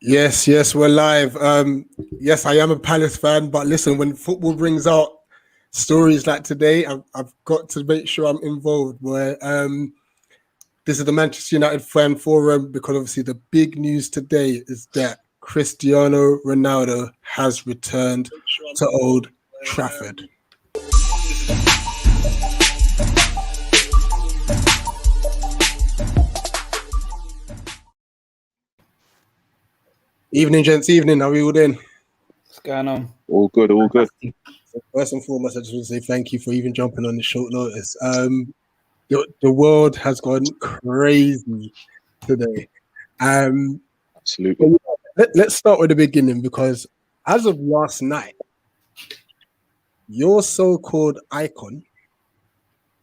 Yes, we're live. Yes, I am a Palace fan, but listen, when football brings out stories like today, I've got to make sure I'm involved. Where this is the Manchester United fan forum, because obviously the big news today is that Cristiano Ronaldo has returned to Old Trafford. Evening, gents. Evening. How are you all doing? What's going on? All good. So first and foremost, I just want to say thank you for even jumping on the short notice. The world has gone crazy today. Absolutely. Let's start with the beginning, because as of last night, your so-called icon,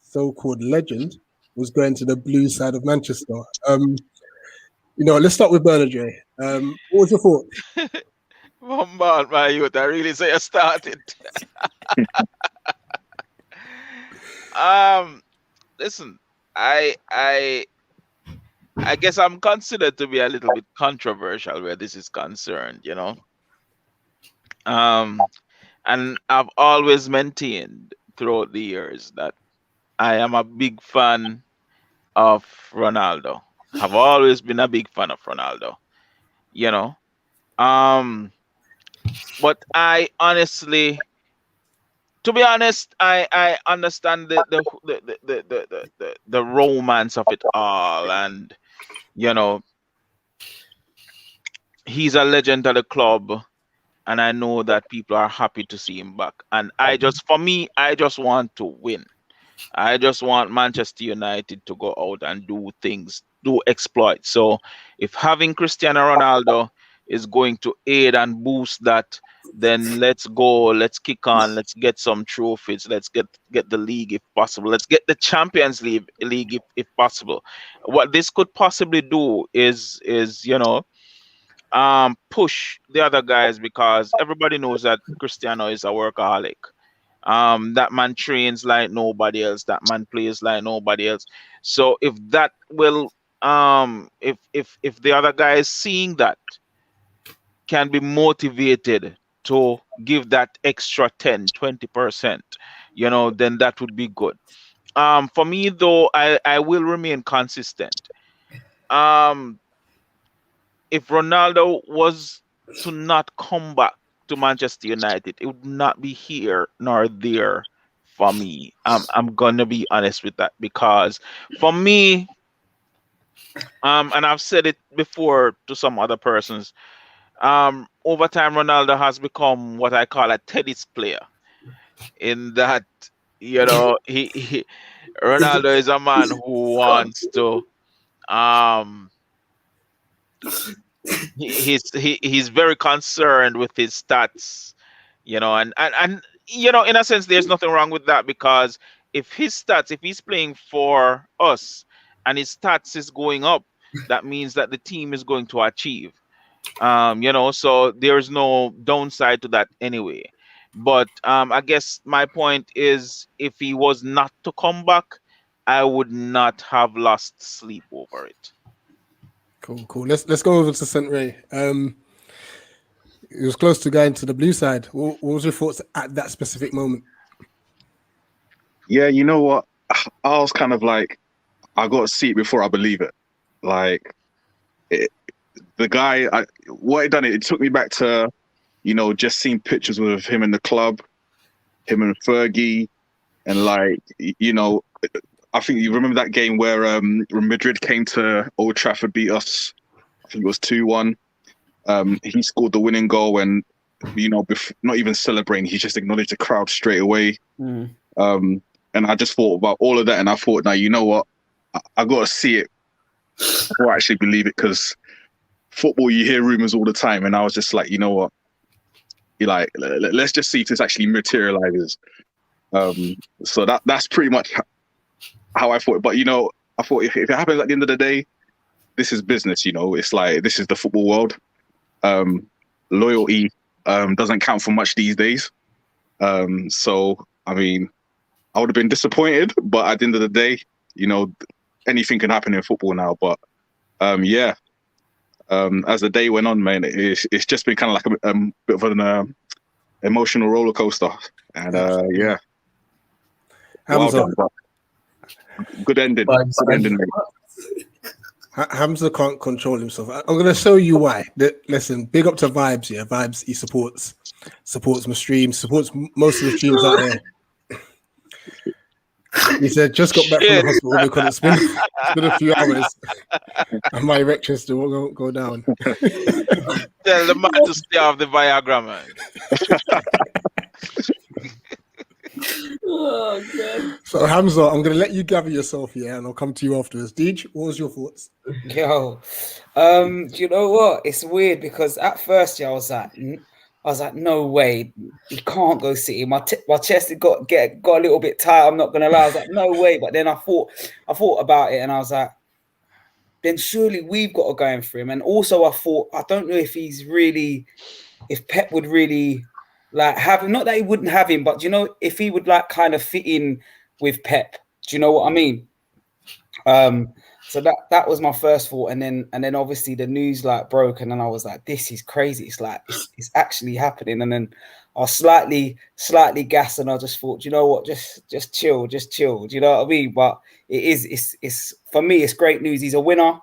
so-called legend, was going to the blue side of Manchester. Let's start with Bernard J. What was your thought? Bombard, my youth. I really say I started. Listen, I guess I'm considered to be a little bit controversial where this is concerned, and I've always maintained throughout the years that I am a big fan of Ronaldo. I've always been a big fan of Ronaldo, you know. But I honestly, to be honest, I understand the romance of it all, and he's a legend of the club, and I know that people are happy to see him back. And I just want to win. I just want Manchester United to go out and do things, do exploits. So if having Cristiano Ronaldo is going to aid and boost that, then let's go, let's kick on, let's get some trophies, let's get the league if possible, let's get the Champions League if possible. What this could possibly do is push the other guys, because everybody knows that Cristiano is a workaholic. That man trains like nobody else, that man plays like nobody else. So if that will if the other guys seeing that can be motivated to give that extra 10-20%, then that would be good. For me though, I will remain consistent. If Ronaldo was to not come back to Manchester United, it would not be here nor there for me. I'm gonna be honest with that, because for me, and I've said it before to some other persons, over time Ronaldo has become what I call a tennis player, in that he Ronaldo is a man who wants to um he's very concerned with his stats, and in a sense there's nothing wrong with that, because if he's playing for us and his stats is going up, that means that the team is going to achieve. So there's no downside to that anyway. But I guess my point is, if he was not to come back, I would not have lost sleep over it. Cool. Let's go over to St. Ray. It was close to going to the blue side. What was your thoughts at that specific moment? Yeah, you know what? I was kind of like, I got to see it before I believe it. Like, the guy, what he done, it took me back to, just seeing pictures with him in the club, him and Fergie, and I think you remember that game where Madrid came to Old Trafford, beat us. I think it was 2-1. He scored the winning goal, and not even celebrating, he just acknowledged the crowd straight away. And I just thought about all of that, and I thought, now, you know what? I got to see it before I actually believe it, because football, you hear rumors all the time, and I was just like, you know what? Let's just see if this actually materializes. So that's pretty much how I thought. But I thought if it happens at the end of the day, this is business. It's like, this is the football world. Loyalty doesn't count for much these days. So I mean, I would have been disappointed, but at the end of the day, anything can happen in football now. But Yeah. As the day went on, man, it's just been kind of like a bit of an emotional roller coaster, and yeah, well Hamza, done, but good ending, good ending, mate. Hamza can't control himself. I'm gonna show you why. Listen, big up to Vibes. Yeah, Vibes. He supports my stream, supports most of the streams out there. He said just got back from the hospital because it's been a few hours, and my erection still won't go down. Tell the man to stay off the Viagra, man. Oh god. So Hamza, I'm gonna let you gather yourself here, and I'll come to you afterwards. Deej, what was your thoughts? Yo, you know what? It's weird because at first, yeah, I was like, no way, he can't go City. My chest had got a little bit tight. I'm not gonna lie. I was like, no way. But then I thought about it, and I was like, then surely we've got to go in for him. And also, I thought, I don't know if Pep would really like have him. Not that he wouldn't have him, but if he would like kind of fit in with Pep. Do you know what I mean? So that was my first thought, and then obviously the news like broke, and then I was like, this is crazy. It's like it's actually happening. And then I was slightly gassed, and I just thought, you know what, just chill. Do you know what I mean? But it's for me, it's great news. He's a winner.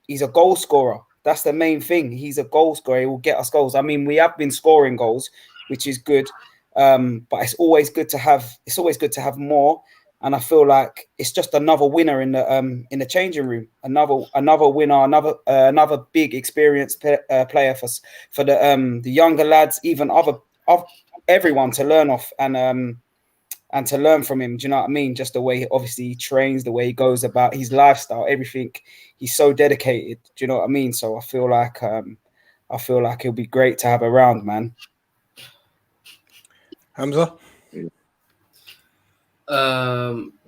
He's a goal scorer. That's the main thing. He's a goal scorer. He will get us goals. I mean, we have been scoring goals, which is good. But it's always good to have more. And I feel like it's just another winner in the changing room. Another winner, another big experienced player for the younger lads, even of everyone to learn off and to learn from him. Do you know what I mean? Just the way obviously he trains, the way he goes about his lifestyle, everything. He's so dedicated. Do you know what I mean? So I feel like he'll be great to have around, man. Hamza?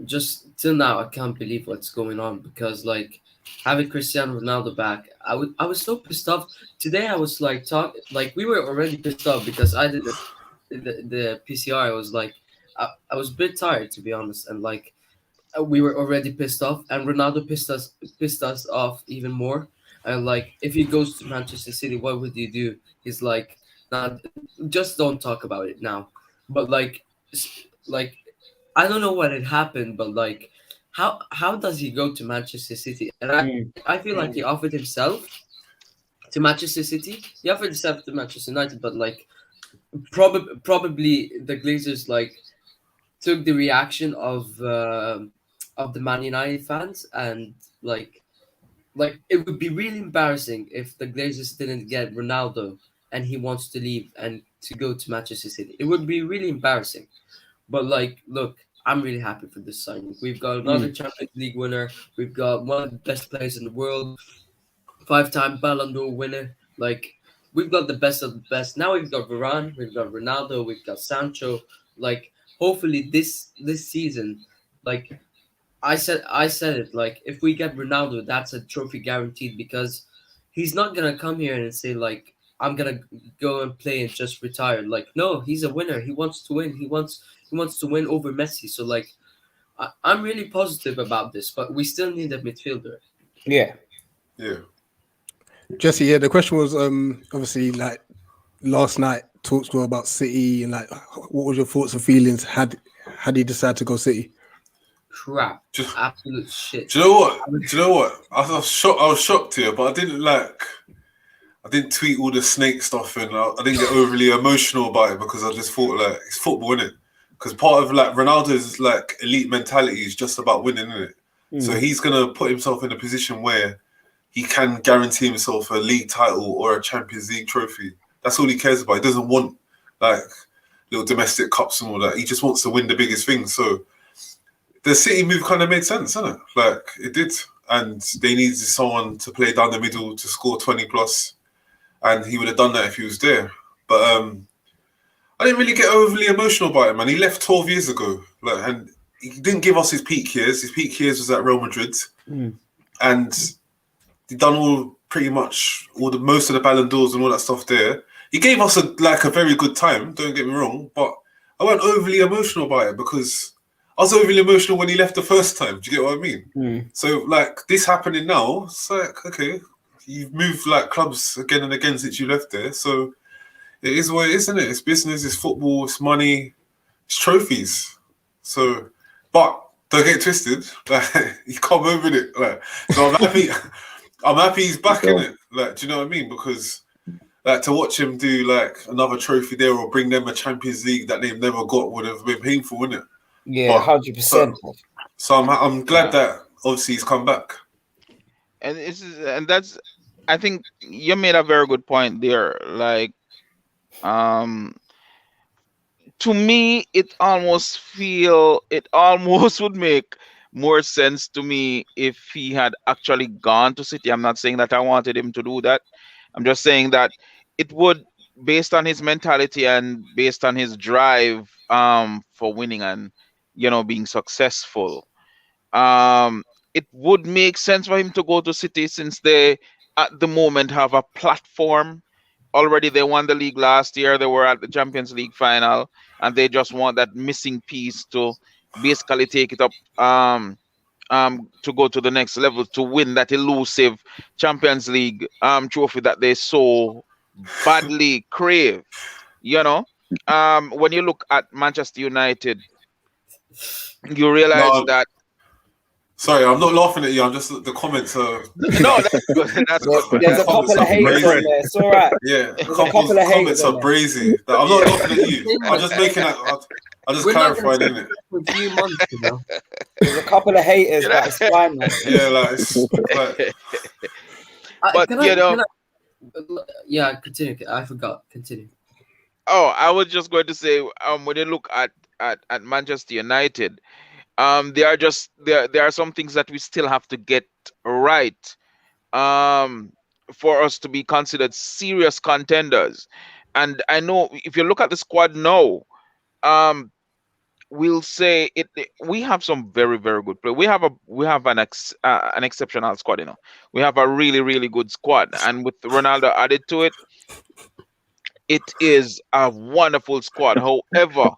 Just till now, I can't believe what's going on because like having Cristiano Ronaldo back, I was so pissed off today. I was like we were already pissed off because I did the PCR. I was like, I was a bit tired to be honest, and like we were already pissed off, and Ronaldo pissed us off even more. And like, if he goes to Manchester City, what would you do? He's like, nah, just don't talk about it now. But like I don't know what had happened, but like, how does he go to Manchester City? And I feel like he offered himself to Manchester City. He offered himself to Manchester United, but like, probably the Glazers like took the reaction of the Man United fans, and like it would be really embarrassing if the Glazers didn't get Ronaldo and he wants to leave and to go to Manchester City. It would be really embarrassing. But like, look, I'm really happy for this signing. We've got another Champions League winner. We've got one of the best players in the world, 5-time Ballon d'Or winner. Like, we've got the best of the best. Now we've got Varane, we've got Ronaldo, we've got Sancho. Like, hopefully this season, like I said it. Like, if we get Ronaldo, that's a trophy guaranteed because he's not gonna come here and say like, I'm gonna go and play and just retire. Like, no, he's a winner. He wants to win. He wants to win over Messi. So like, I'm really positive about this, but we still need a midfielder. Yeah. Jesse, yeah, the question was obviously like last night talks were about City and like what was your thoughts and feelings had he decided to go City? Crap. Just absolute shit. Do you know what? I was shocked here, but I didn't tweet all the snake stuff and I didn't get overly emotional about it because I just thought like it's football, innit? Because part of like Ronaldo's like elite mentality is just about winning, innit? So he's gonna put himself in a position where he can guarantee himself a league title or a Champions League trophy. That's all he cares about. He doesn't want like little domestic cups and all that. He just wants to win the biggest thing. So the City move kind of made sense, didn't it? Like it did, and they needed someone to play down the middle to score 20 plus, and he would have done that if he was there. But I didn't really get overly emotional about him, man. He left 12 years ago, like, and he didn't give us his peak years. His peak years was at Real Madrid, and he done most of the Ballon d'Ors and all that stuff there. He gave us a very good time. Don't get me wrong, but I wasn't overly emotional about it because I was overly emotional when he left the first time. Do you get what I mean? Mm. So like this happening now, it's like, okay, you've moved like clubs again and again since you left there. So it is what it is, isn't it? It's business, it's football, it's money, it's trophies. So, but don't get twisted. Like you can't move with it. Like, so I'm happy. I'm happy he's back in it. Like, do you know what I mean? Because like to watch him do like another trophy there or bring them a Champions League that they've never got would have been painful, wouldn't it? Yeah, 100%. So I'm glad that obviously he's come back. And that's, I think you made a very good point there. Like, to me, it almost would make more sense to me if he had actually gone to City. I'm not saying that I wanted him to do that. I'm just saying that it would, based on his mentality and based on his drive for winning and being successful, it would make sense for him to go to City, since they at the moment have a platform. Already they won the league last year. They were at the Champions League final, and they just want that missing piece to basically take it up to go to the next level, to win that elusive Champions League trophy that they so badly crave. When you look at Manchester United, you realize No, that. sorry, I'm not laughing at you. I'm just the comments are. No, that's good. That's good. There's a couple of haters on there. It's all right. Yeah, There's a couple of comments haters are on there. brazy. I'm not laughing at you. I'm just making that. I'm just clarifying, isn't it? For a few months, There's a couple of haters, but it's fine, man. Yeah, like, it's, like But yeah, continue. I forgot. Continue. Oh, I was just going to say, when you look at Manchester United, there are some things that we still have to get right, for us to be considered serious contenders. And I know if you look at the squad now, we'll say we have some very, very good play. We have an exceptional squad. We have a really, really good squad, and with Ronaldo added to it, it is a wonderful squad. However,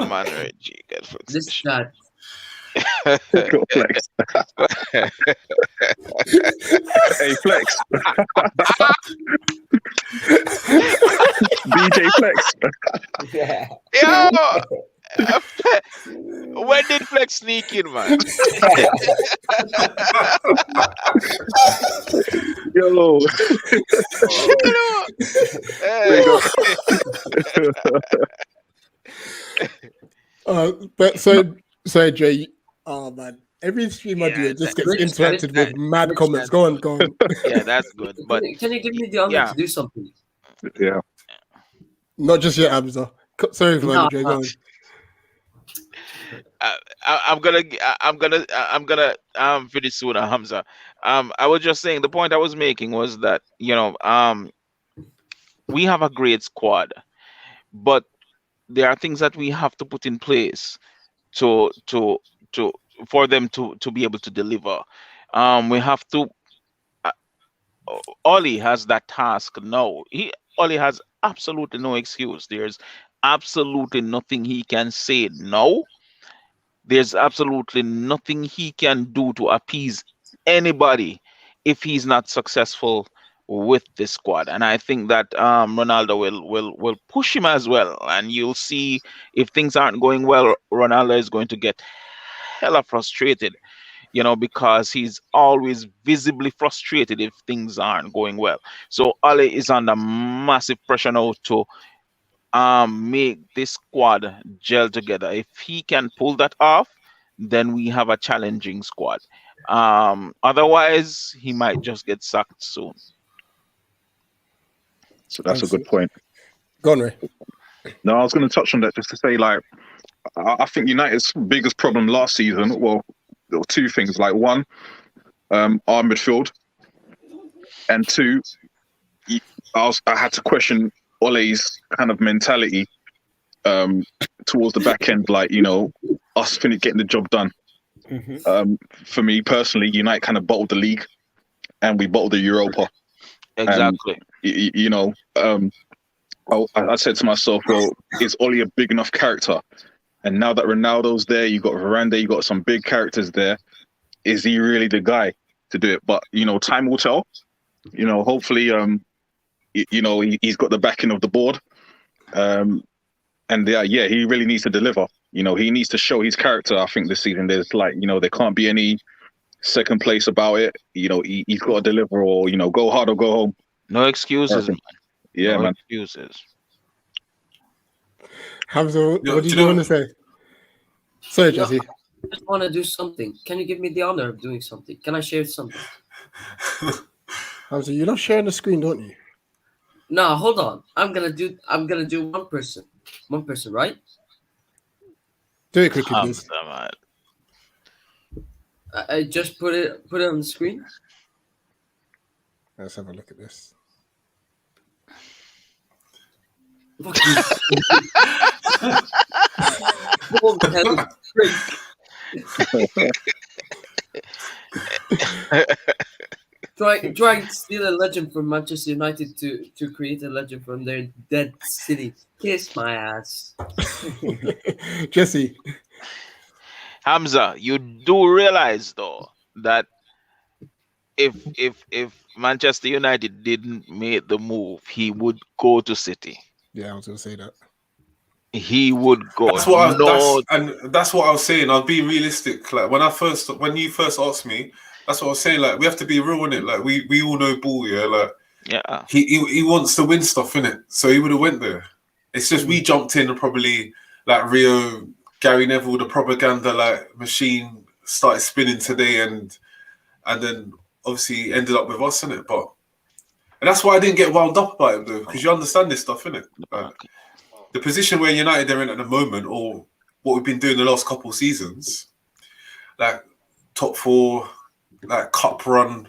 man, Reggie, This guy. Got flex. Hey, flex. DJ Flex. Yeah. Yo, when did Flex sneak in, man? Yo. But so Jay, oh man, every stream I do, it just gets interacted with mad comments. Go on. Yeah, that's good. But Can you give me the honor to do something? Yeah. Not just yet, Hamza. Sorry for that, Jay. Go on. I'm gonna finish sooner, Hamza. I was just saying, the point I was making was that we have a great squad, but there are things that we have to put in place to for them to be able to deliver. We have to. Ollie has that task now. Ollie has absolutely no excuse. There's absolutely nothing he can say now. There's absolutely nothing he can do to appease anybody if he's not successful with this squad. And I think that Ronaldo will push him as well. And you'll see, if things aren't going well, Ronaldo is going to get hella frustrated, because he's always visibly frustrated if things aren't going well. So Ollie is under massive pressure now to make this squad gel together. If he can pull that off, then we have a challenging squad. Otherwise, he might just get sacked soon. So that's a good point. Go on, Ray. No, I was going to touch on that just to say, like, I think United's biggest problem last season, well, there were two things. Like, one, our midfield, and two, I had to question Ole's kind of mentality towards the back end, like, us getting the job done. Mm-hmm. For me personally, United kind of bottled the league and we bottled the Europa. Exactly. I said to myself, well, is Ole a big enough character And now that Ronaldo's there, you got Veranda, you got some big characters there. Is he really the guy to do it? But time will tell. Hopefully, he's got the backing of the board. And he really needs to deliver. He needs to show his character. I think this season there's there can't be any second place about it. He's got to deliver, or go hard or go home. No excuses, man. Yeah, no man. Excuses. Hamza, what do you want to say? Sorry, Jesse. I just want to do something. Can you give me the honor of doing something? Can I share something? Hamza, you're not sharing the screen, don't you? No, hold on. I'm gonna do one person. One person, right? Do it quickly, please. Man. I just put it on the screen. Let's have a look at this. Trying to steal a legend from Manchester United to create a legend from their dead city. Kiss my ass. Jesse. Hamza, you do realize though that if Manchester United didn't make the move, he would go to City. Yeah, I was going to say that. He would go. That's what that's what I was saying. I'll be realistic. Like when you first asked me, that's what I was saying. Like we have to be real in it. Like we all know ball, yeah. Like he wants to win stuff in it, so he would have went there. It's just we jumped in and probably like Rio, Gary Neville, the propaganda machine started spinning today, and then obviously ended up with us in it. And that's why I didn't get wound up about it though, because you understand this stuff, innit? The position where United are in at the moment, or what we've been doing the last couple of seasons, like top four, like cup run,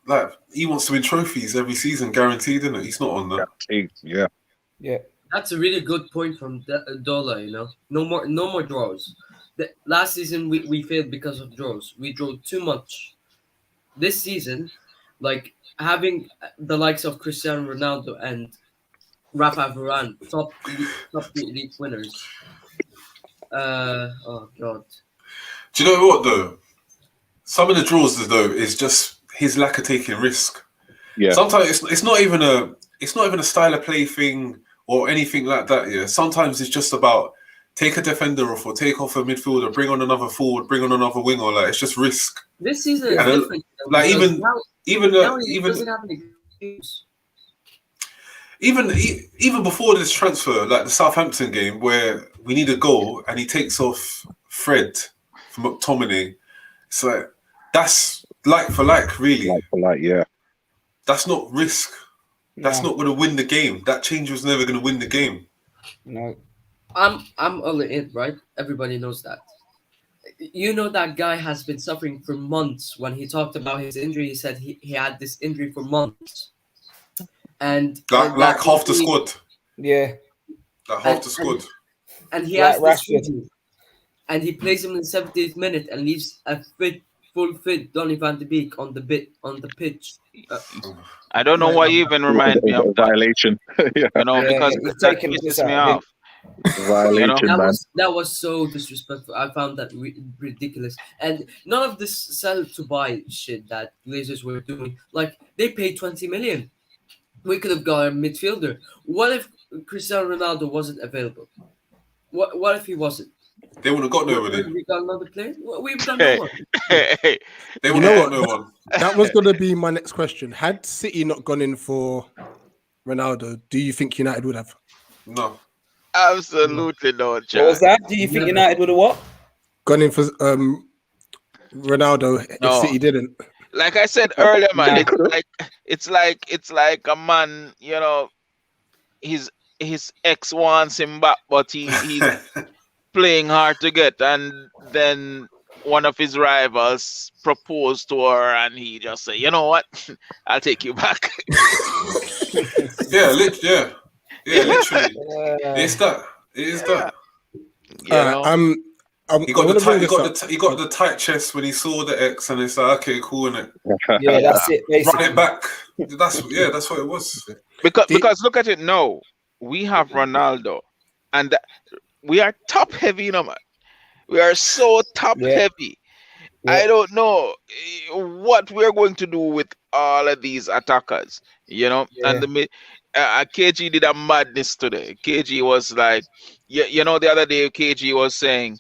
like he wants to win trophies every season, guaranteed, isn't it? He's not on that. Yeah. That's a really good point from Dola. No more draws. Last season we failed because of draws. We drew too much. This season, like having the likes of Cristiano Ronaldo and Rafa Varane, top elite winners. Oh God. Do you know what though? Some of the draws though is just his lack of taking risk. Yeah. Sometimes it's not even a style of play thing or anything like that. Yeah. Sometimes it's just about take a defender off or take off a midfielder, bring on another forward, bring on another winger. Like it's just risk. This season is different. Like even doesn't have any excuse. Even before this transfer, like the Southampton game where we need a goal and he takes off Fred from McTominay, it's like that's like for like, really. Like for like, yeah. That's not risk. That's not going to win the game. That change was never going to win the game. No. I'm all in, right? Everybody knows that. You know that guy has been suffering for months. When he talked about his injury, he said he had this injury for months. And like half the squad. Yeah. Like half the squad. And he has this injury. And he plays him in the 70th minute and leaves a full fit Donny van de Beek on the pitch. I don't know why you even remind me of that. Violation. Because that pisses me off. Violation, man. That was so disrespectful. I found that ridiculous. And none of this sell to buy shit that Glazers were doing. Like, they paid 20 million. We could have got a midfielder. What if Cristiano Ronaldo wasn't available? What if he wasn't? They would have got no one. We got another player. We've done no one. They would have got no one. That was going to be my next question. Had City not gone in for Ronaldo, do you think United would have? No. Absolutely no, Jack. What was that? Do you think United would have what? Gone in for Ronaldo if City didn't. Like I said earlier, man, it's like a man, his ex wants him back, but he's playing hard to get, and then one of his rivals proposed to her, and he just say, you know what, I'll take you back. Yeah, literally. It's that. It is that. He got the tight chest when he saw the ex, and it's like, okay, cool, innit? Yeah, that's it. Basically. Run it back. That's what it was. Because look at it now. We have Ronaldo, and we are top heavy, you know, man. We are so top Yeah. heavy. Yeah. I don't know what we're going to do with all of these attackers, you know. Yeah. And KG did a madness today. KG was like, you know, the other day KG was saying,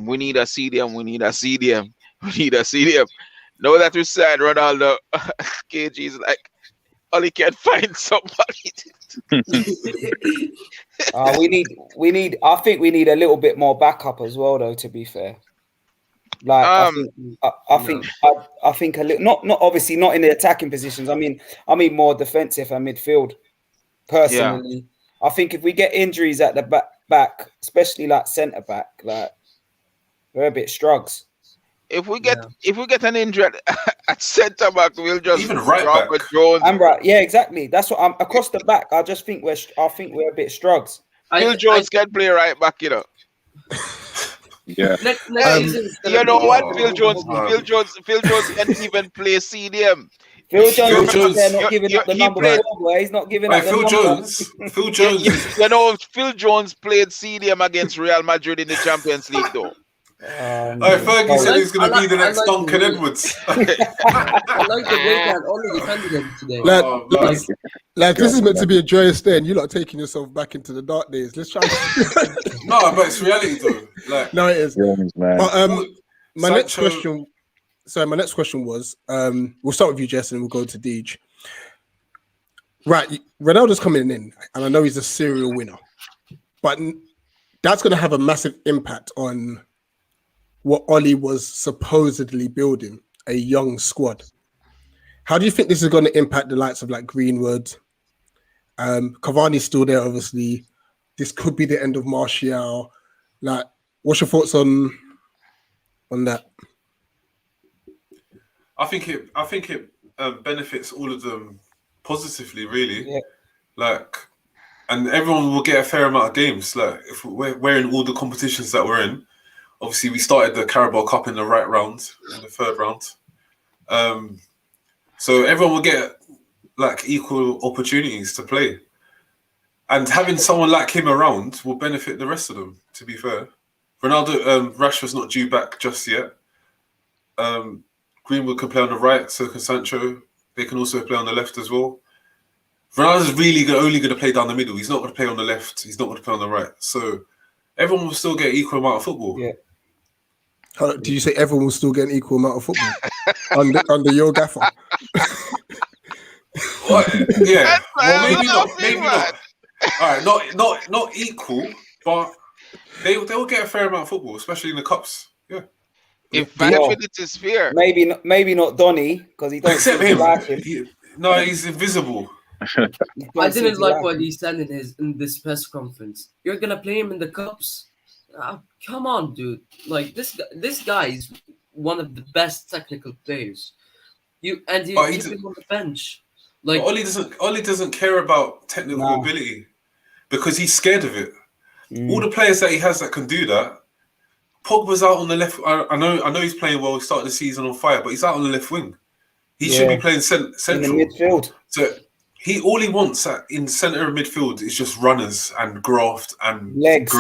we need a CDM, we need a CDM, we need a CDM. Now that we said Ronaldo, KG is like, all he can find somebody. We need. I think we need a little bit more backup as well, though. To be fair, like I think a little. Not obviously not in the attacking positions. I mean more defensive and midfield. Personally, I think if we get injuries at the back, especially like centre back, like we're a bit struggles. If we get an injury at centre back, we'll just even right drop back. a Jones. I'm right. Yeah, exactly. That's what I'm across the back. I just think we're a bit struggles. Phil Jones can play right back, you know. Yeah. You know what? Phil Jones can even play CDM. Phil Jones Jones, not giving up the number one. He's not giving up the Phil number. Phil Jones. You know, Phil Jones played CDM against Real Madrid in the Champions League, though. Fergie said he's going to be the next Duncan Edwards. I like the way that all defended him today. Like this is meant to be a joyous day, and you're not taking yourself back into the dark days. Let's try. No, but it's reality though. Like, no, it is. Jones, man. But my next Sancho- question. Sorry, my next question was. We'll start with you, Jess, and we'll go to Deej. Right, Ronaldo's coming in, and I know he's a serial winner, but that's going to have a massive impact on what Oli was supposedly building, a young squad. How do you think this is going to impact the likes of like Greenwood? Cavani's still there, obviously. This could be the end of Martial. Like, what's your thoughts on that? I think it benefits all of them positively, really. Yeah. Like, and everyone will get a fair amount of games. Like, if we're in all the competitions that we're in. Obviously, we started the Carabao Cup in the right round, in the third round. So everyone will get like equal opportunities to play. And having someone like him around will benefit the rest of them, to be fair. Ronaldo, Rashford's not due back just yet. Greenwood can play on the right, so can Sancho. They can also play on the left as well. Ronaldo's really only going to play down the middle. He's not going to play on the left. He's not going to play on the right. So everyone will still get equal amount of football. Yeah. Do you say everyone will still get an equal amount of football under your gaffer? Yeah. Well, maybe not. Maybe not. All right, not equal, but they will get a fair amount of football, especially in the cups. Yeah. If benefit is fair. Maybe not Donny, because he don't Except seem him. to like him. He's invisible. I didn't like what he said in this press conference. You're gonna play him in the cups? Come on, dude! Like this guy is one of the best technical players. He's been on the bench. Like Oli doesn't care about technical ability because he's scared of it. All the players that he has that can do that. Pogba's out on the left. I know he's playing well. He started the season on fire, but he's out on the left wing. He should be playing central. In the midfield. So all he wants in centre of midfield is just runners and graft and legs,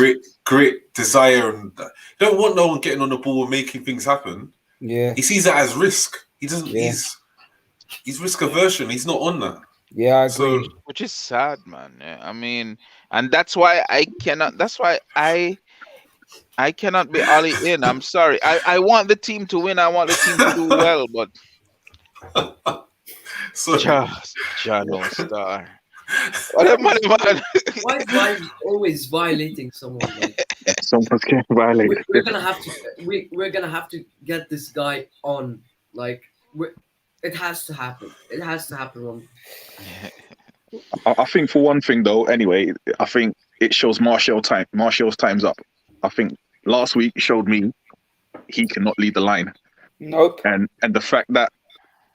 grit, desire, and he don't want no one getting on the ball and making things happen. Yeah, he sees that as risk. He doesn't. Yeah. He's risk aversion. He's not on that. Yeah, I agree. Which is sad, man. Yeah, I mean, and that's why I cannot. That's why I cannot be Oli in. I'm sorry. I want the team to win. I want the team to do well, but. So Jano Star. Why is always violating someone? Like, someone's getting violated. We're gonna have to get this guy on. Like, it has to happen. It has to happen. I think for one thing though, anyway, I think it shows Martial's time's up. I think last week showed me he cannot lead the line. Nope. And the fact that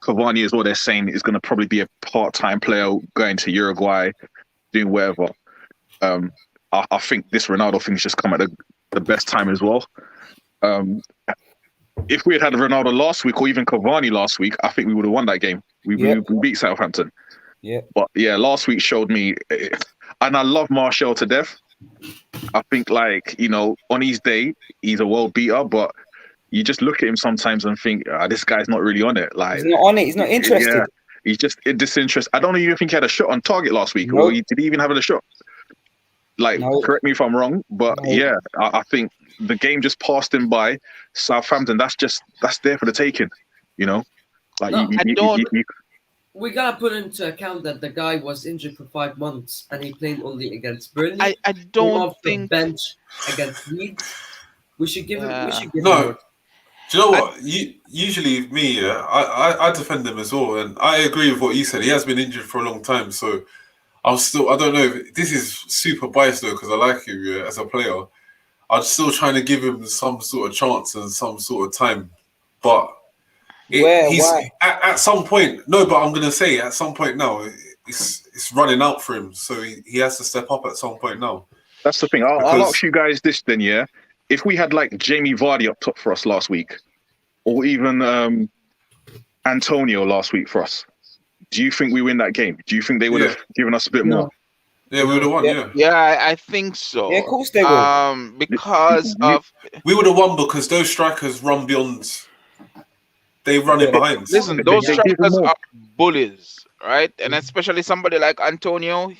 Cavani is what they're saying is going to probably be a part-time player going to Uruguay, doing whatever. I think this Ronaldo thing's just come at the best time as well. If we had Ronaldo last week or even Cavani last week, I think we would have won that game. We beat Southampton. Yeah. But yeah, last week showed me, and I love Martial to death, I think, like, on his day, he's a world beater, but you just look at him sometimes and think, this guy's not really on it. Like, He's not on it. He's not interested. yeah, he's just disinterested. I don't even think he had a shot on target last week. Nope. Or did he even have a shot? Like, Nope. correct me if I'm wrong, but Nope. yeah, I think the game just passed him by. Southampton, that's there for the taking, Like, No, we we gotta put into account that the guy was injured for 5 months and he played only against Burnley. I Came don't off the think. bench against Leeds. We should give him. We should give No. him more. Do you know what? Usually me, I defend him as well, and I agree with what you said. He has been injured for a long time, so I don't know if this is super biased though, because I like him as a player. I'm still trying to give him some sort of chance and some sort of time, but Why? At some point. No, but I'm gonna say at some point now, it's running out for him, so he has to step up at some point now. That's the thing. I'll ask you guys this then, yeah. If we had like Jamie Vardy up top for us last week, or even Antonio last week for us, do you think we win that game? Do you think they would have given us a bit more? Yeah, we would have won. Yeah, I think so. Yeah, of course they will. Because of we would have won because those strikers run beyond. They run in behind. Listen, those strikers are bullies, right? And especially somebody like Antonio,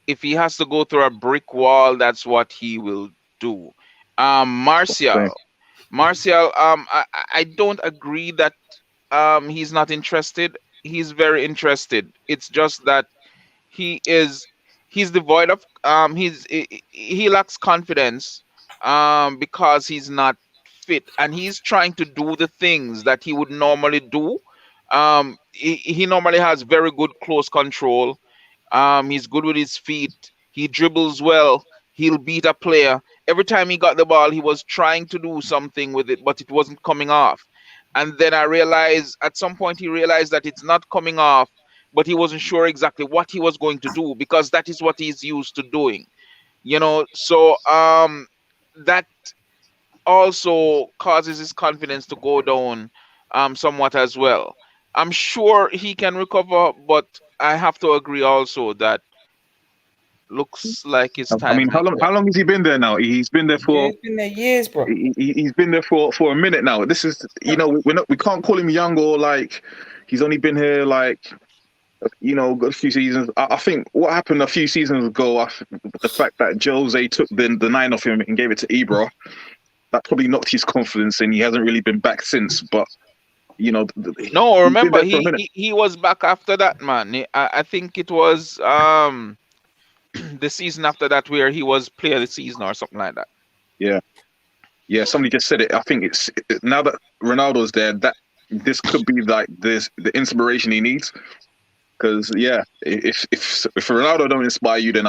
if he has to go through a brick wall, that's what he will do. Martial, I don't agree that he's not interested. He's very interested. It's just that he's devoid of he lacks confidence because he's not fit, and he's trying to do the things that he would normally do. He normally has very good close control. He's good with his feet. He dribbles well. He'll beat a player. Every time he got the ball, he was trying to do something with it, but it wasn't coming off. And then at some point he realized that it's not coming off, but he wasn't sure exactly what he was going to do, because that is what he's used to doing. So that also causes his confidence to go down somewhat as well. I'm sure he can recover, but I have to agree also that looks like it's time. I mean, how long has he been there now? He's been there for. He's been there years, bro. He's been there for a minute now. This is, we can't call him young, or like he's only been here like, a few seasons. I think what happened a few seasons ago, the fact that Jose took the 9 off him and gave it to Ibra, that probably knocked his confidence, and he hasn't really been back since. But no, remember he was back after that, man. I think it was the season after that where he was player of the season or something like that. Yeah. Somebody just said it. I think it's now that Ronaldo's there, that this could be like the inspiration he needs. Because if Ronaldo don't inspire you, then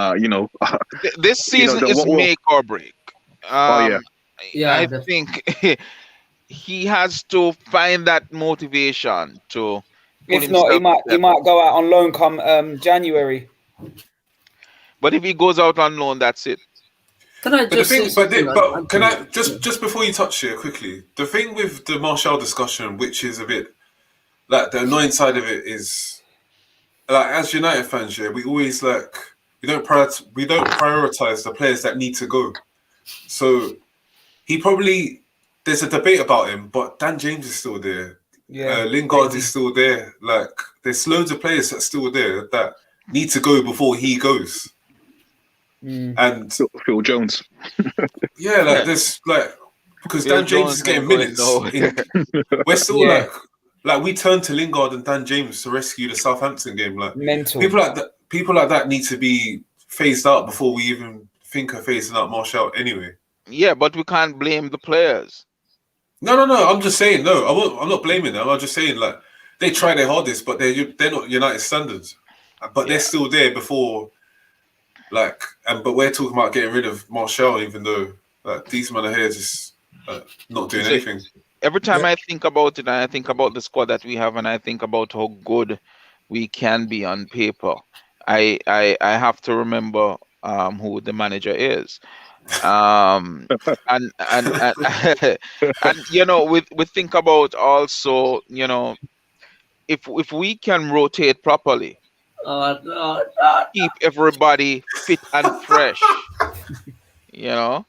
this season is make or break. I think he has to find that motivation to. If not, he might go out on loan come January. But if he goes out on loan, that's it. Can I just can I just before you touch here quickly, the thing with the Martial discussion, which is a bit like the annoying side of it, is like, as United fans, we always we don't prioritize the players that need to go. So there's a debate about him, but Dan James is still there. Yeah, Lingard is still there. Like, there's loads of players that's still there that need to go before he goes. And Phil Jones. There's because Dan James is getting minutes. We're still like we turn to Lingard and Dan James to rescue the Southampton game. Like, mental. People like that need to be phased out before we even think of phasing out Martial anyway. Yeah, but we can't blame the players. No. I'm just saying. No, I'm not blaming them. I'm just saying, like, they try their hardest, but they're not United standards. But they're still there before, like, but we're talking about getting rid of Martial, even though these men are here just not doing anything. Every time I think about it, and I think about the squad that we have, and I think about how good we can be on paper, I have to remember who the manager is. And we think about also, if we can rotate properly, No. keep everybody fit and fresh. You know.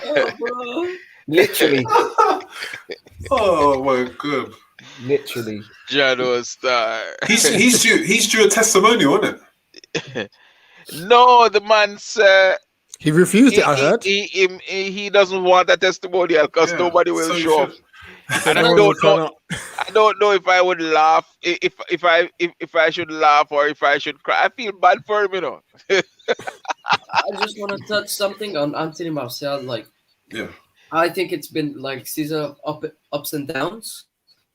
Oh, bro. Literally, Oh my god. literally. Jado Star. He's due a testimonial, isn't it? No, the man said He refused it, I heard. he doesn't want a testimonial because Yeah. nobody will So you show up. should. He said And I no one will don't turn know. up. I don't know if I would laugh, if I should laugh or if I should cry. I feel bad for him, you know. I just want to touch something on Anthony Martial. Like, Yeah. I think it's been like season of ups and downs,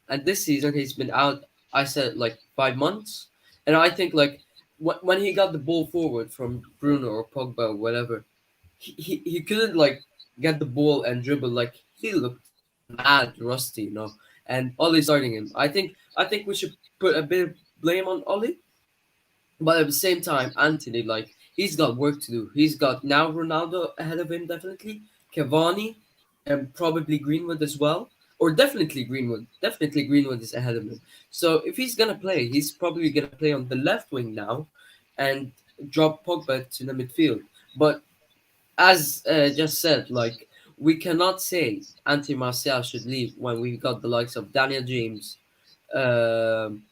and this season he's been out. I said like 5 months, and I think like when he got the ball forward from Bruno or Pogba or whatever, he couldn't like get the ball and dribble. Like he looked mad rusty, you know. And Oli starting him. I think we should put a bit of blame on Oli, but at the same time, Anthony, like, he's got work to do. He's got now Ronaldo ahead of him, definitely. Cavani, and probably Greenwood as well. Or definitely Greenwood. Definitely Greenwood is ahead of him. So if he's going to play, he's probably going to play on the left wing now and drop Pogba to the midfield. But as just said, like, we cannot say Anthony Martial should leave when we got the likes of Daniel James, um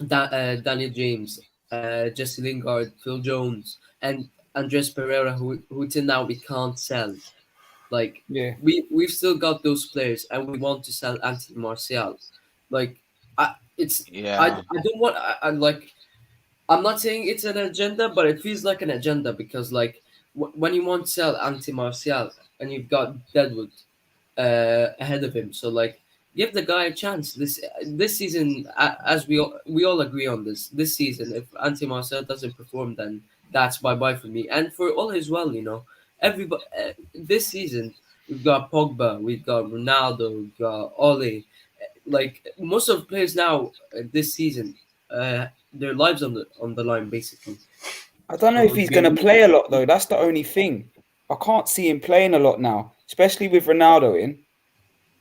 Daniel James, Jesse Lingard, Phil Jones, and Andres Pereira, who till now we can't sell. Like Yeah. we've still got those players, and we want to sell Anthony Martial. Like Yeah. I don't want I like I'm not saying it's an agenda, but it feels like an agenda because like when you want to sell Anthony Martial and you've got Deadwood ahead of him. So like, give the guy a chance. This season, as we all agree on this. This season, if Anthony Marcel doesn't perform, then that's bye bye for me. And for all as well, you know, everybody. This season, we've got Pogba, we've got Ronaldo, we've got Ole. Like most of the players now this season, their lives on the line basically. I don't know if he's going to play a lot though. That's the only thing. I can't see him playing a lot now, especially with Ronaldo in.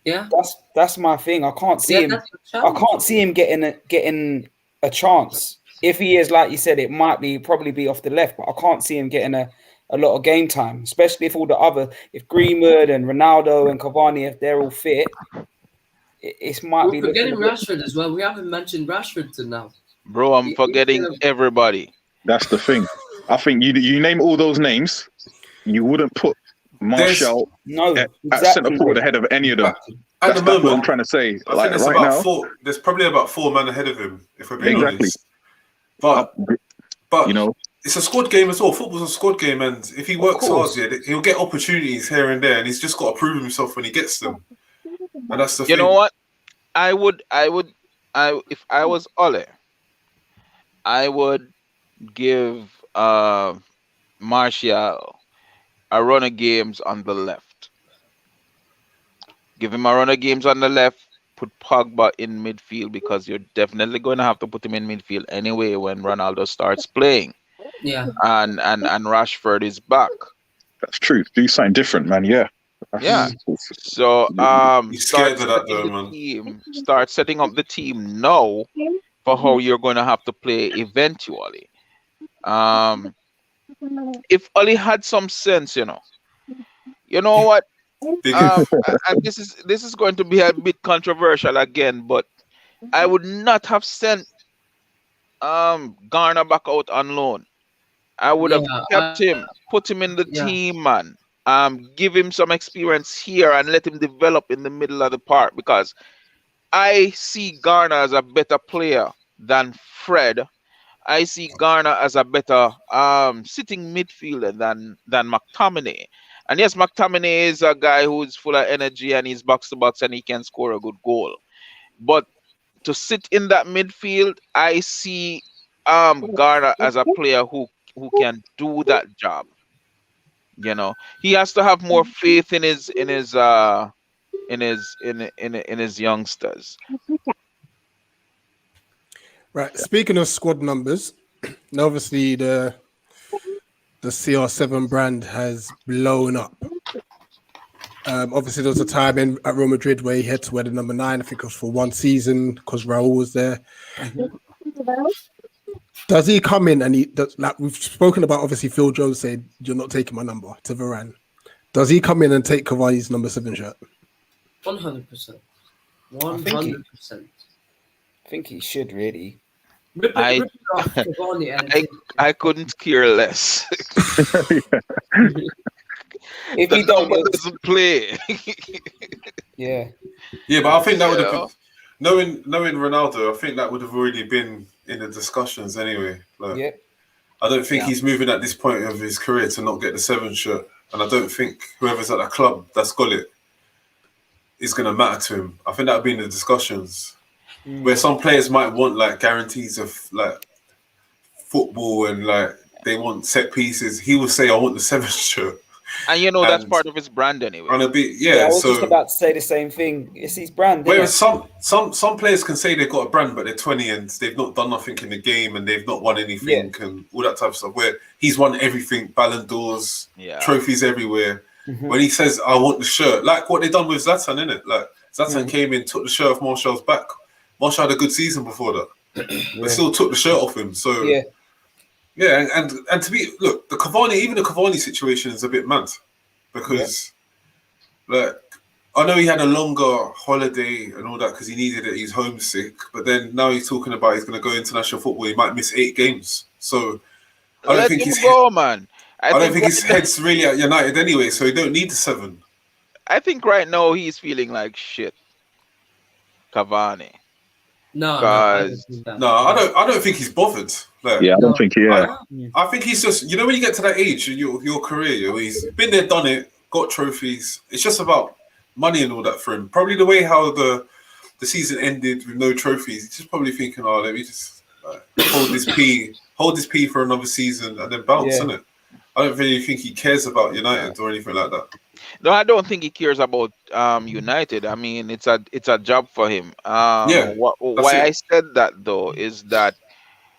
Yeah, That's my thing. I can't see yeah, him. that's the I challenge. can't see him getting a chance. If he is, like you said, it might probably be off the left, but I can't see him getting a lot of game time, especially if all the other, if Greenwood and Ronaldo and Cavani, if they're all fit, it might be We're looking forgetting a bit. Rashford as well. We haven't mentioned Rashford till now. Bro, I'm forgetting everybody. That's the thing. I think you name all those names, you wouldn't put Martial No, at exactly. centre forward ahead of any of them. At That's the what I'm moment, trying to say. I Like think there's right about now, four. There's probably about 4 men ahead of him, if we're being Exactly. honest. But you know, it's a squad game as well. Football's a squad game, and if he works hard, yeah, he'll get opportunities here and there, and he's just got to prove himself when he gets them. And that's the thing. You know what? If I was Ole, I would give Martial a run of games on the left. Give him a run of games on the left. Put Pogba in midfield because you're definitely going to have to put him in midfield anyway when Ronaldo starts playing. Yeah. And Rashford is back. that's true. Do something different, man. Yeah. Yeah. So He's start scared of that setting though, the man. team. Start setting up the team now for how you're going to have to play eventually. If Oli had some sense, you know what? And this is going to be a bit controversial again, but I would not have sent Garner back out on loan. I would have kept him, put him in the team, man. Give him some experience here and let him develop in the middle of the park because I see Garner as a better player than Fred. I see Garner as a better sitting midfielder than McTominay. And yes, McTominay is a guy who's full of energy and he's box to box and he can score a good goal. But to sit in that midfield, I see Garner as a player who can do that job. You know, he has to have more faith in his youngsters. Right. Speaking of squad numbers, obviously the CR7 brand has blown up. Obviously, there was a time at Real Madrid where he had to wear the number 9. I think it was for one season because Raul was there. Does he come in and he does, like we've spoken about? Obviously, Phil Jones said you're not taking my number to Varane. Does he come in and take Cavani's number 7 shirt? 100%. think 100%. I think he should really. Rip I- it off Cavani and I couldn't care less. If The he don't, number doesn't play. yeah. Yeah, but I think that would have Yeah. been knowing Ronaldo. I think that would have already been in the discussions anyway. Like, Yeah. I don't think Yeah. he's moving at this point of his career to not get the 7 shirt, and I don't think whoever's at that club that's got it is going to matter to him. I think that would be in the discussions where some players might want like guarantees of like football and like they want set pieces. He will say, "I want the 7 shirt." And you know that's And- part of his brand anyway. And a bit, I was just so about to say the same thing. It's his brand. whereas Isn't some players can say they've got a brand, but they're 20 and they've not done nothing in the game and they've not won anything and all that type of stuff. Where he's won everything, Ballon d'Ors, Yeah. trophies everywhere. Mhm. When he says, "I want the shirt," like what they done with Zlatan, innit? Like Zlatan came in, took the shirt off Martial's back. Martial had a good season before that, but still took the shirt off him. So Yeah. and to be the Cavani situation is a bit mad because like I know he had a longer holiday and all that because he needed it. He's homesick, but then now he's talking about he's going to go international football. He might miss 8 games. So I don't Let think him his go, man. I don't think his right now- head's really at United anyway. So he don't need the 7. I think right now he's feeling like shit. Cavani. no, I Guys. don't think that. No, I don't think he's bothered. Like, Yeah, I don't No. think. I think he's just when you get to that age in your career, he's been there, done it, got trophies. It's just about money and all that for him. Probably the way how the season ended with no trophies, he's just probably thinking, "Oh, let me just hold this P for another season and then bounce." Yeah. Innit? I don't really think he cares about United or anything like that. No, I don't think he cares about United. I mean, it's a job for him. Yeah, Why it. I said that though is that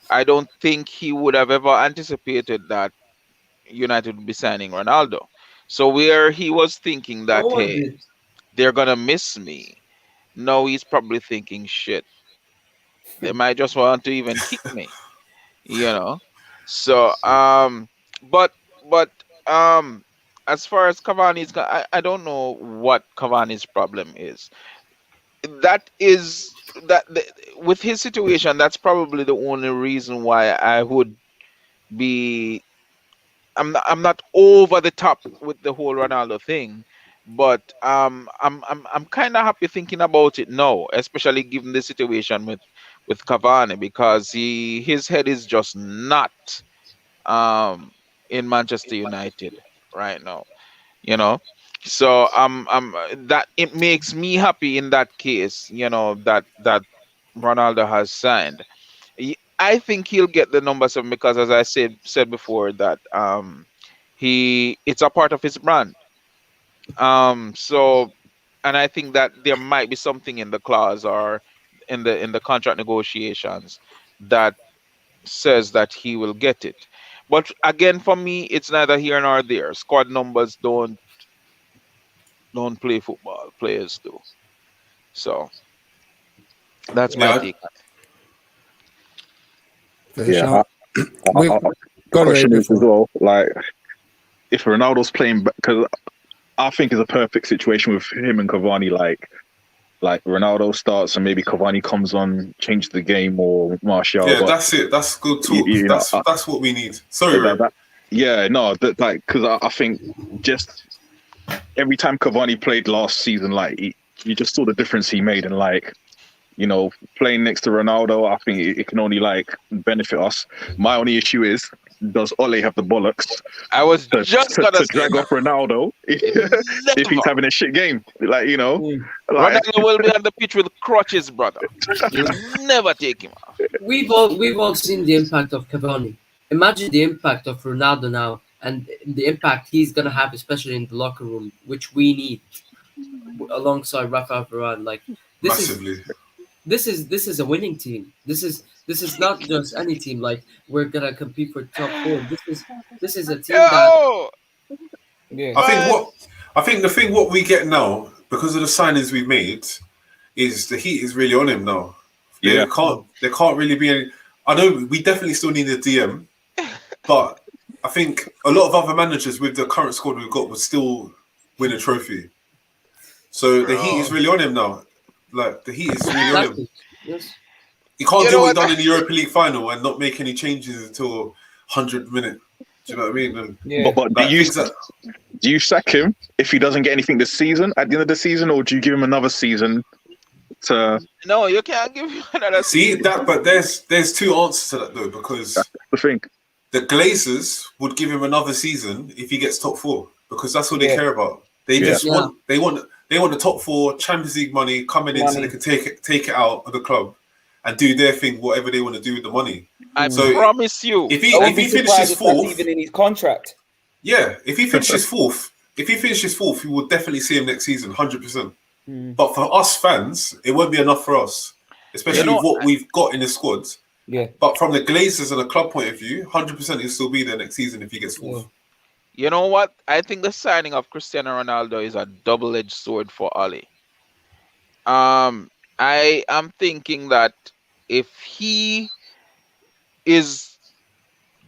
I don't think he would have ever anticipated that United would be signing Ronaldo. So where he was thinking that, No one hey, did. they're gonna miss me. No, he's probably thinking, shit, they might just want to even kick me, you know. So but as far as Cavani's, I don't know what Cavani's problem is. With his situation, that's probably the only reason why I would be. I'm not over the top with the whole Ronaldo thing, but I'm kind of happy thinking about it now, especially given the situation with Cavani, because his head is just not in Manchester United right now, you know. So that it makes me happy in that case, you know, that Ronaldo has signed. I think he'll get the number 7 because, as I said before, that it's a part of his brand. So, and I think that there might be something in the clause or in the contract negotiations that says that he will get it. But again, for me, it's neither here nor there. Squad numbers don't play football. Players do. So that's my Yeah, take. Yeah. We've The gone question Ray is as before. well, like if Ronaldo's playing, because I think it's a perfect situation with him and Cavani. Like Ronaldo starts and maybe Cavani comes on, changes the game, or Martial. Yeah, but that's it. That's good talk. You know, That's what we need. Sorry, Ray. because I think just every time Cavani played last season, like you just saw the difference he made, and like, you know, playing next to Ronaldo, I think it can only like benefit us. My only issue is, does Ole have the bollocks I was to just gonna say drag off Ronaldo if he's having a shit game? Like, you know, like, Ronaldo will be on the pitch with crutches, brother. You'll never take him off. We've all seen the impact of Cavani. Imagine the impact of Ronaldo now, and the impact he's gonna have, especially in the locker room, which we need alongside Rafa Varane. Like Massively. this is a winning team. This is not just any team. Like we're gonna compete for top 4. This is a team that Yo! Yeah. I think I think the thing what we get now, because of the signings we made, is the heat is really on him now. There can't really be any. I know we definitely still need a DM, but I think a lot of other managers with the current squad we've got would still win a trophy. So the heat is really on him now. Like the heat is really on him. Yes. He can't do what he done in the Europa League final and not make any changes until 100 minute. Do you know what I mean? And, Yeah. But do you sack him if he doesn't get anything this season at the end of the season, or do you give him another season to? No, you can't give him another season. that, but there's two answers to that though, because That's the thing. the Glazers would give him another season if he gets top 4, because that's what they care about. They just want the top 4 Champions League money coming in, so they can take it out of the club and do their thing, whatever they want to do with the money. I promise you, if he finishes 4th, even in his contract. Yeah, if he finishes 4th, he will definitely see him next season, 100%. But for us fans, it won't be enough for us, especially with what we've got in the squad. Yeah. But from the Glazers and a club point of view, 100% he'll still be there next season if he gets 4th. You know what? I think the signing of Cristiano Ronaldo is a double-edged sword for Oli. I am thinking that if he is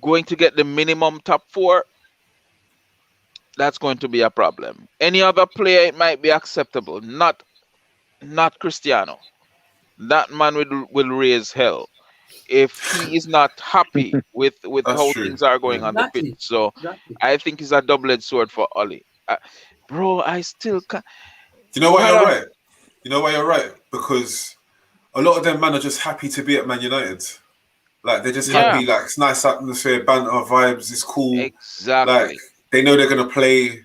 going to get the minimum top 4, that's going to be a problem. Any other player, it might be acceptable. Not Cristiano. That man will raise hell if he is not happy with how things are going on the pitch. So I think it's a double-edged sword for Oli. Bro, I still can't. You know why you're right? You know why you're right? Because a lot of them men are just happy to be at Man United. Like, they're just happy. Like, it's nice atmosphere, banter, vibes. It's cool. Exactly. Like, they know they're gonna play.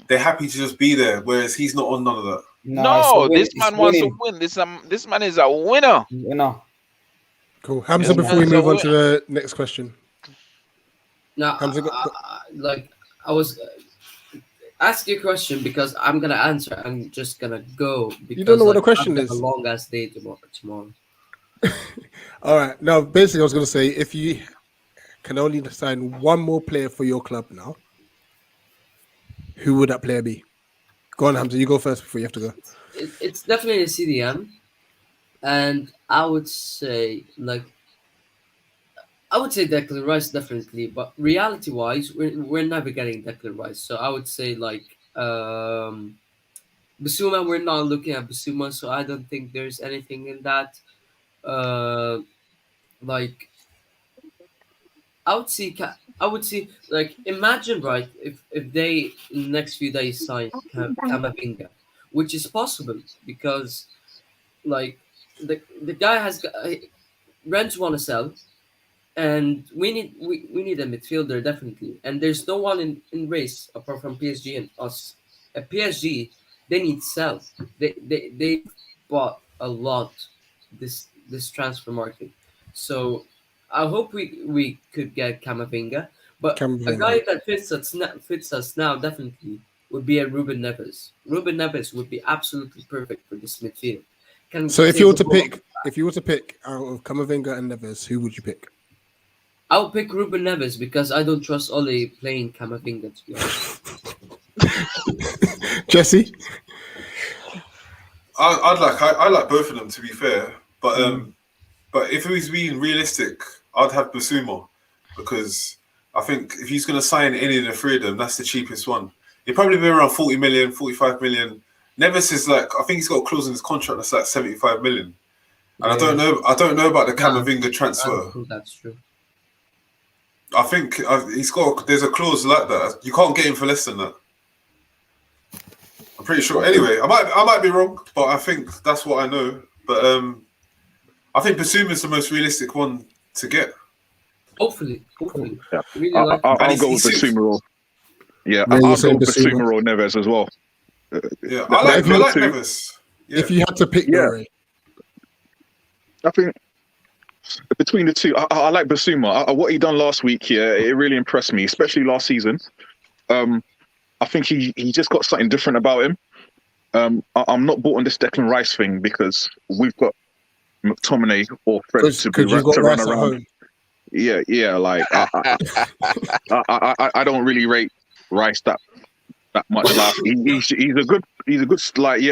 They're happy to just be there. Whereas he's not on none of that. No, this man wants to win. This man is a winner. Cool. Hamza, before we move on to the next question. Now, Hamza, I was asking a question because I'm gonna answer. I'm just gonna go. Because, you don't know what the question is. A long ass day tomorrow. All right. Now, basically, I was going to say, if you can only sign one more player for your club now, who would that player be? Go on, Hamza. You go first before you have to go. It's definitely a CDM, and I would say Declan Rice definitely. But reality-wise, we're never getting Declan Rice. So I would say Bissouma. We're not looking at Bissouma, so I don't think there's anything in that. I would see imagine, right, if they in the next few days sign Camavinga, which is possible because the guy has Rents want to sell, and we need a midfielder definitely, and there's no one in race apart from PSG and us. At PSG, they need sell. They bought a lot this transfer market, so I hope we could get Camavinga, but a guy that fits us now definitely would be a Ruben Neves. Ruben Neves would be absolutely perfect for this midfield. So if you were to pick out of Camavinga and Neves, who would you pick? I would pick Ruben Neves because I don't trust Ole playing Camavinga, to be honest. Jesse? I like both of them, to be fair, but if he's being realistic, I'd have Bissouma, because I think if he's going to sign any of the 3 of them, that's the cheapest one. He'd probably be around 40 million, 45 million. Neves is I think he's got a clause in his contract that's like 75 million. And I don't know about the Camavinga transfer. I don't think that's true. I think there's a clause like that. You can't get him for less than that. I'm pretty sure. Anyway, I might be wrong, but I think that's what I know. But I think Bissouma is the most realistic one to get. Hopefully. Yeah. Really I'll go with Bissouma. Yeah, I'll go with Bissouma or Neves as well. Yeah, I like Neves. Yeah. If you had to pick, I think between the two, I like Bissouma. What he done last week, it really impressed me, especially last season. I think he just got something different about him. I'm not bought on this Declan Rice thing because we've got McTominay or Fred to run around. Yeah. Like I don't really rate Rice that that much last. He's a good like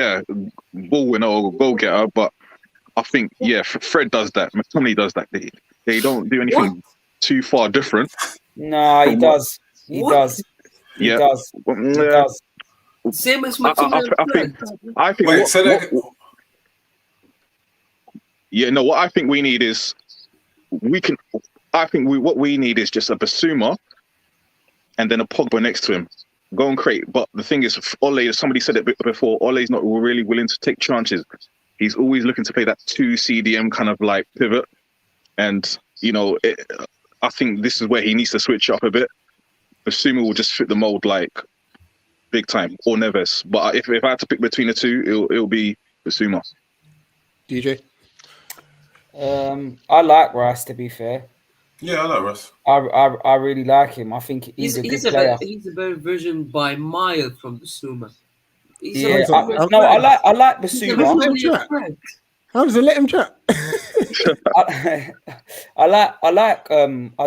ball winner or goal getter, but I think Fred does that. McTominay does that. They don't do anything too far different. No, he from what- does. He What? does. He Yeah. does. He does. Same as I McTominay. think Wait, so that what I think we need is what we need is just a Basuma and then a Pogba next to him. Go and create. But the thing is, Ole, somebody said it before, Ole's not really willing to take chances. He's always looking to play that 2 CDM kind of like pivot. And, I think this is where he needs to switch up a bit. Basuma will just fit the mold like big time, or Neves. But if I had to pick between the two, it'll be Basuma. DJ? I like Rice, to be fair. yeah, I know Russ. I really like him. I think he's a good player. He's a better version by mile from Basuma. Yeah, I like Basuma. How does it let him chat? I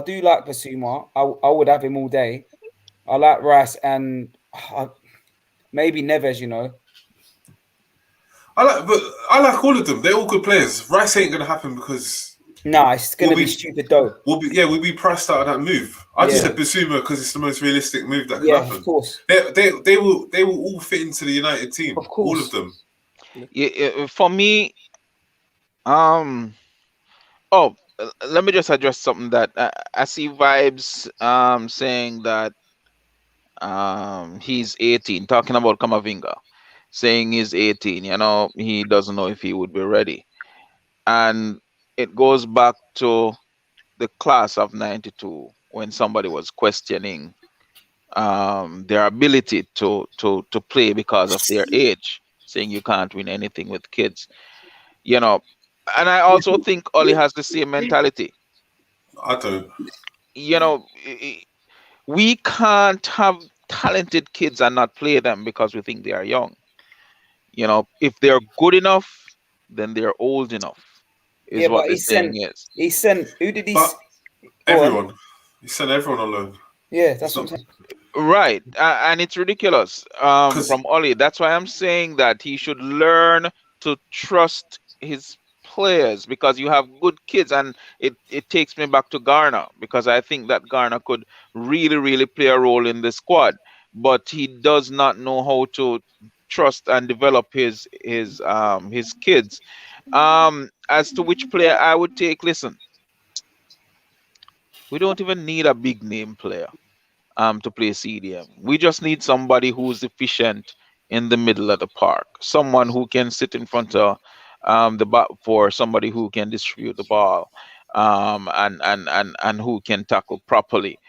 do like Basuma. I would have him all day. I like Rice and maybe Neves, I like all of them. They're all good players. Rice ain't gonna happen because it's gonna be stupid though. we'll be priced out of that move. I just said Basuma because it's the most realistic move that can happen. Of course. They will all fit into the United team. Of course. All of them. Yeah, for me, let me just address something that I see vibes saying that he's 18, talking about Kamavinga, saying he's 18, he doesn't know if he would be ready. And it goes back to the class of 92 when somebody was questioning their ability to play because of their age, saying you can't win anything with kids. And I also think Oli has the same mentality. I don't. We can't have talented kids and not play them because we think they are young. If they're good enough, then they're old enough. Is what the saying is. He sent. Who did he? Everyone. He sent everyone on loan. Yeah, that's what I'm saying. Right, and it's ridiculous from Oli. That's why I'm saying that he should learn to trust his players, because you have good kids, and it takes me back to Garner, because I think that Garner could really, really play a role in the squad, but he does not know how to trust and develop his kids. As to which player I would take, listen, we don't even need a big name player to play CDM. We just need somebody who's efficient in the middle of the park, someone who can sit in front of the back for somebody who can distribute the ball, and who can tackle properly,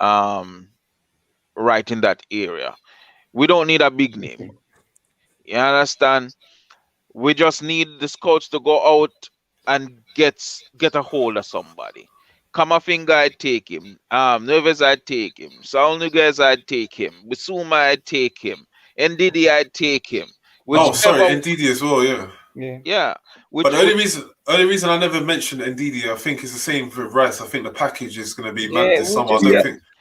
right in that area. We don't need a big name. You understand? We just need the scouts to go out and get a hold of somebody. Kamavinga, I'd take him. Neves, I'd take him. Saul Niguez, I'd take him. Bissouma, I'd take him. Ndidi, I'd take him. Ndidi as well, yeah. Yeah. But the only reason I never mentioned Ndidi, I think, is the same for Rice. I think the package is going to be mad this summer.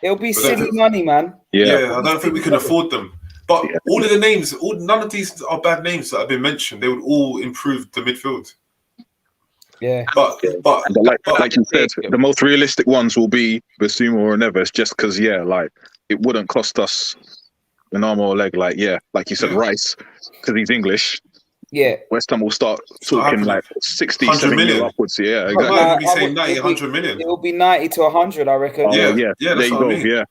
It'll be silly money, man. Yeah, I don't think we can afford them. But all of the names, none of these are bad names that have been mentioned. They would all improve the midfield. Yeah. But like you said, the most realistic ones will be Basuma or Neves, just because, it wouldn't cost us an arm or a leg. Like you said, Rice, because he's English. Yeah. West Ham will start talking like 60, 70 million upwards. Yeah, exactly. I might be saying 90, 100 million. It will be 90 to 100, I reckon. Yeah, that's what I mean. Yeah.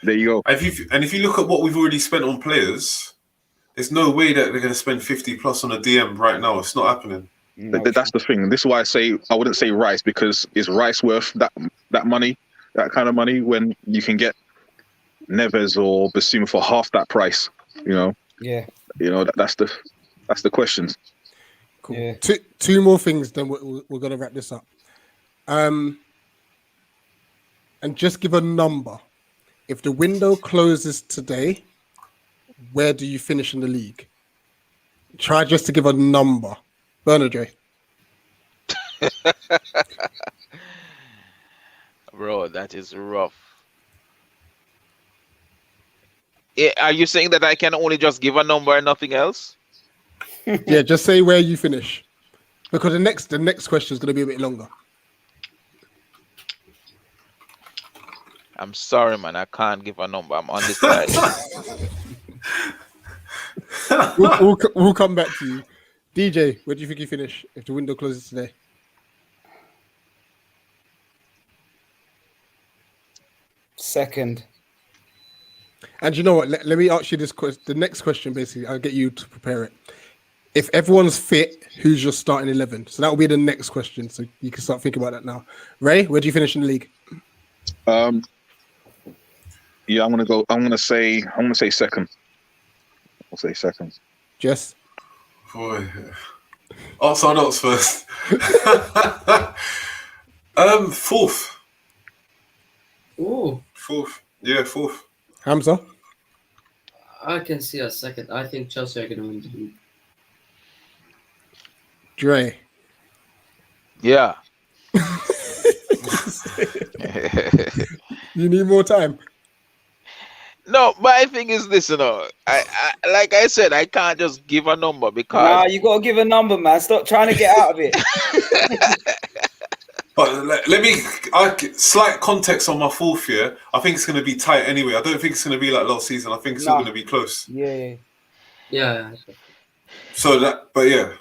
There you go. And if you look at what we've already spent on players, there's no way that they're going to spend 50 plus on a DM right now. It's not happening. No, that's the thing. This is why I wouldn't say Rice, because is Rice worth that money, that kind of money, when you can get Neves or Basuma for half that price? Yeah. That's the questions. Cool. Yeah. Two more things, then we're going to wrap this up. And just give a number. If the window closes today, where do you finish in the league? Try just to give a number. Bernard. Bro, that is rough. Are you saying that I can only just give a number and nothing else? Yeah, just say where you finish, because the next question is going to be a bit longer. I'm sorry, man. I can't give a number. I'm undecided. We'll come back to you. DJ, where do you think you finish if the window closes today? Second. And you know what? Let me ask you this question. The next question, basically, I'll get you to prepare it. If everyone's fit, who's your starting 11? So that will be the next question. So you can start thinking about that now. Ray, where do you finish in the league? Yeah, I'm gonna say second. I'll say second. Jess? Boy. Oh, someone else first. Fourth. Ooh, Fourth. Yeah, fourth. Hamza? I can see a second. I think Chelsea are gonna win the league. Dre? Yeah. You need more time. No, my thing is this, I like I said, I can't just give a number because Nah, you got to give a number, man. Stop trying to get out of it. But let me slight context on my fourth year. I think it's going to be tight anyway. I don't think it's going to be like last season. I think it's all going to be close. Yeah. Yeah. So but yeah.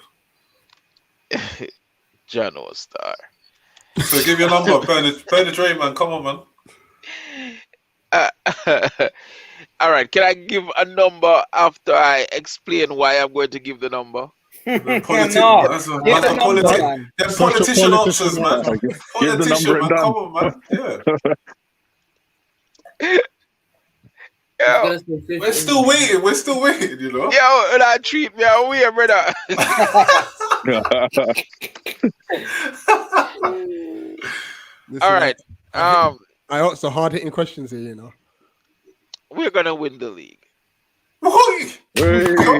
Jano Star. So give your number, Bernard Dre, man. Come on, man. All right, can I give a number after I explain why I'm going to give the number? No, That's a politician answers, man. Give the number and man. done. Come on, man. Yeah. We're still waiting, you know. Yo, that treat me away, brother. Listen, All right. I asked the hard-hitting questions here, you know. We're gonna win the league. Hey. There you go.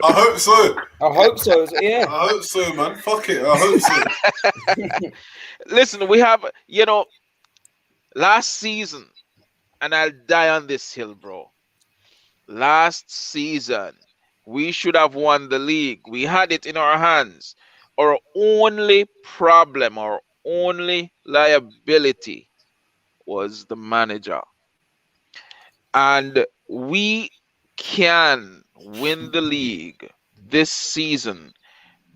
I hope so. Yeah. I hope so, man. Fuck it. I hope so. Listen, we have, last season, and I'll die on this hill, bro. Last season, we should have won the league. We had it in our hands. Our only problem, our only liability was the manager. And we can win the league this season,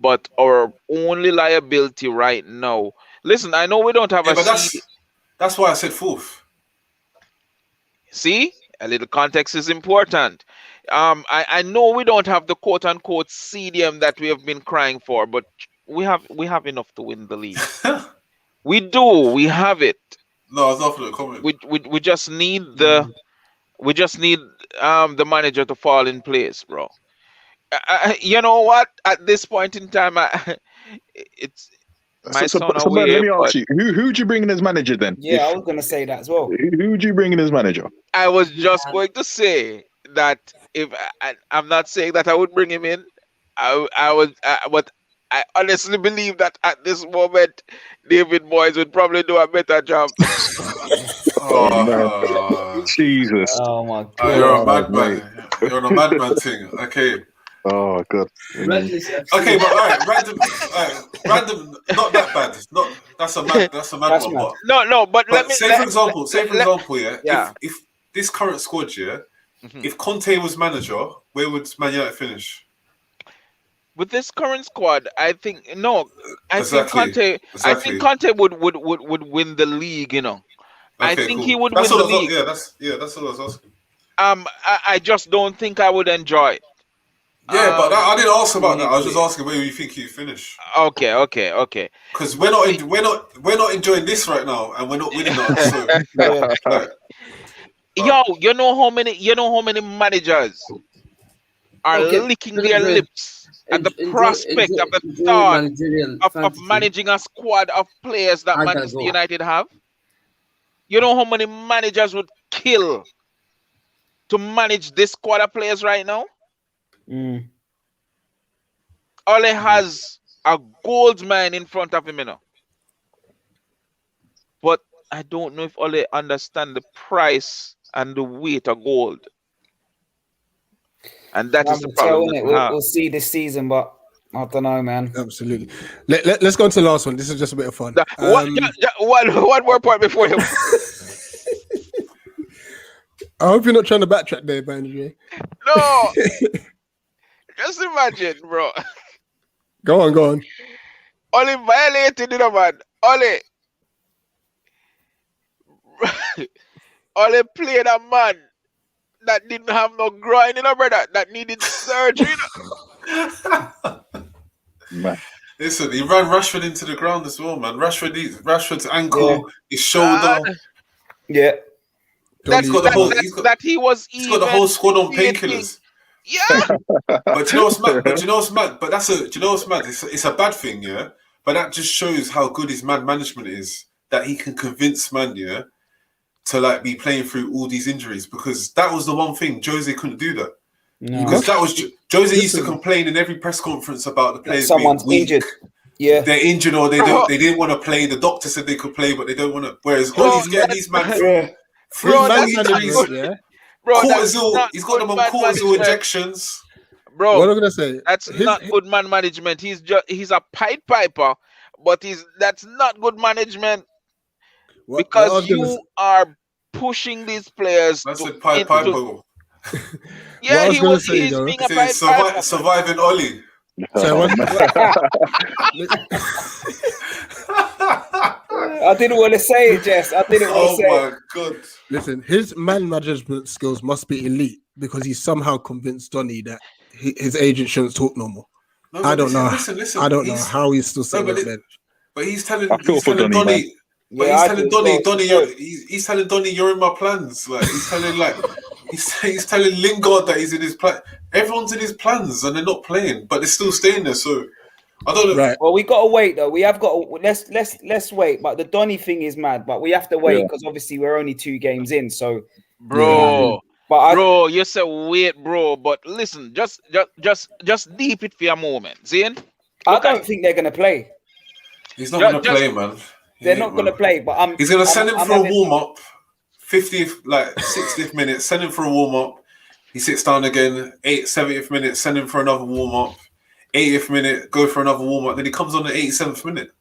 but our only liability right now. Listen, I know we don't have that's why I said fourth. See, a little context is important. I know we don't have the quote unquote CDM that we have been crying for, but we have enough to win the league. We do. We have it. No, it's not for the comment. We just need the manager to fall in place, bro. You know what? At this point in time, it's my son away. Let me ask you, who'd you bring in as manager then? Yeah, I was gonna say that as well. Who'd you bring in as manager? I was just going to say that I'm not saying that I would bring him in. But I honestly believe that at this moment, David Moyes would probably do a better job. Oh, Jesus. Oh my God. You're a madman. You're on a madman thing. Okay. Oh, God. Okay, but all right, random, not that bad. That's a mad one. But, no, but for example, yeah. If this current squad, if Conte was manager, where would Man United finish? With this current squad, I think Exactly. I think Conte would win the league, Okay, I think cool. he would win the league. That's all I was asking. I just don't think I would enjoy it. Yeah, but I didn't ask about that. I was just asking where you think you finish. Okay. Because we're not enjoying this right now, and we're not winning that. So, yo, you know how many managers are licking their lips at the prospect of the thought of managing a squad of players that Manchester United have? You know how many managers would kill to manage this squad of players right now? Ole has a gold mine in front of him, But I don't know if Ole understand the price and the weight of gold. And that is the problem that we have. We'll see this season, but I don't know, man. Absolutely. Let's go on to the last one. This is just a bit of fun. One more point before you. I hope you're not trying to backtrack there, Banjo. No. Just imagine, bro. Go on. Ole violated, man. Ole played a man that didn't have no groin, brother, that needed surgery. Man. Listen, he ran Rashford into the ground as well, man. Rashford's ankle, his shoulder. Yeah. He's got the whole squad on painkillers. Yeah. But you know what's mad? But you know what's mad? It's a bad thing, yeah. But that just shows how good his man management is. That he can convince man, yeah, to like be playing through all these injuries, because that was the one thing Jose couldn't do that. No. Because that was Jose used to complain in every press conference about the players Someone's being weak. injured. Yeah, they're injured or they didn't want to play. The doctor said they could play, but they don't want to. Whereas Ollie's getting these man through injuries. Yeah. Bro, cortisol, he's got them on cortisol injections. Bro, what am I gonna say? That's not good man management. He's a Pied Piper, but that's not good management. Because you are pushing these players. That's a Pied Piper. Yeah, he's being a Pied Piper. Surviving Ollie. I didn't want to say it, Jess. I didn't want to say it. Oh my God. Listen, his man management skills must be elite because he somehow convinced Donny that his agent shouldn't talk no more. No, I don't know. Listen, I don't know how he's still sitting on the bench. But he's telling Donny. He's telling Donny, you're in my plans. Like he's telling Lingard that he's in his plan. Everyone's in his plans and they're not playing, but they're still staying there. So I don't know. Right. Well, we got to wait though. We have got to, let's wait. But the Donny thing is mad. But we have to wait because obviously we're only 2 games in. So, bro, you said wait, bro. But listen, just deep it for a moment, Zane. I don't think they're gonna play. He's not gonna play, man. They're not gonna play. But he's gonna send him for a warm up. 50th, 60th minute, send him for a warm up. He sits down again. 70th minute, send him for another warm up. 80th minute, go for another warm up. Then he comes on the 87th minute.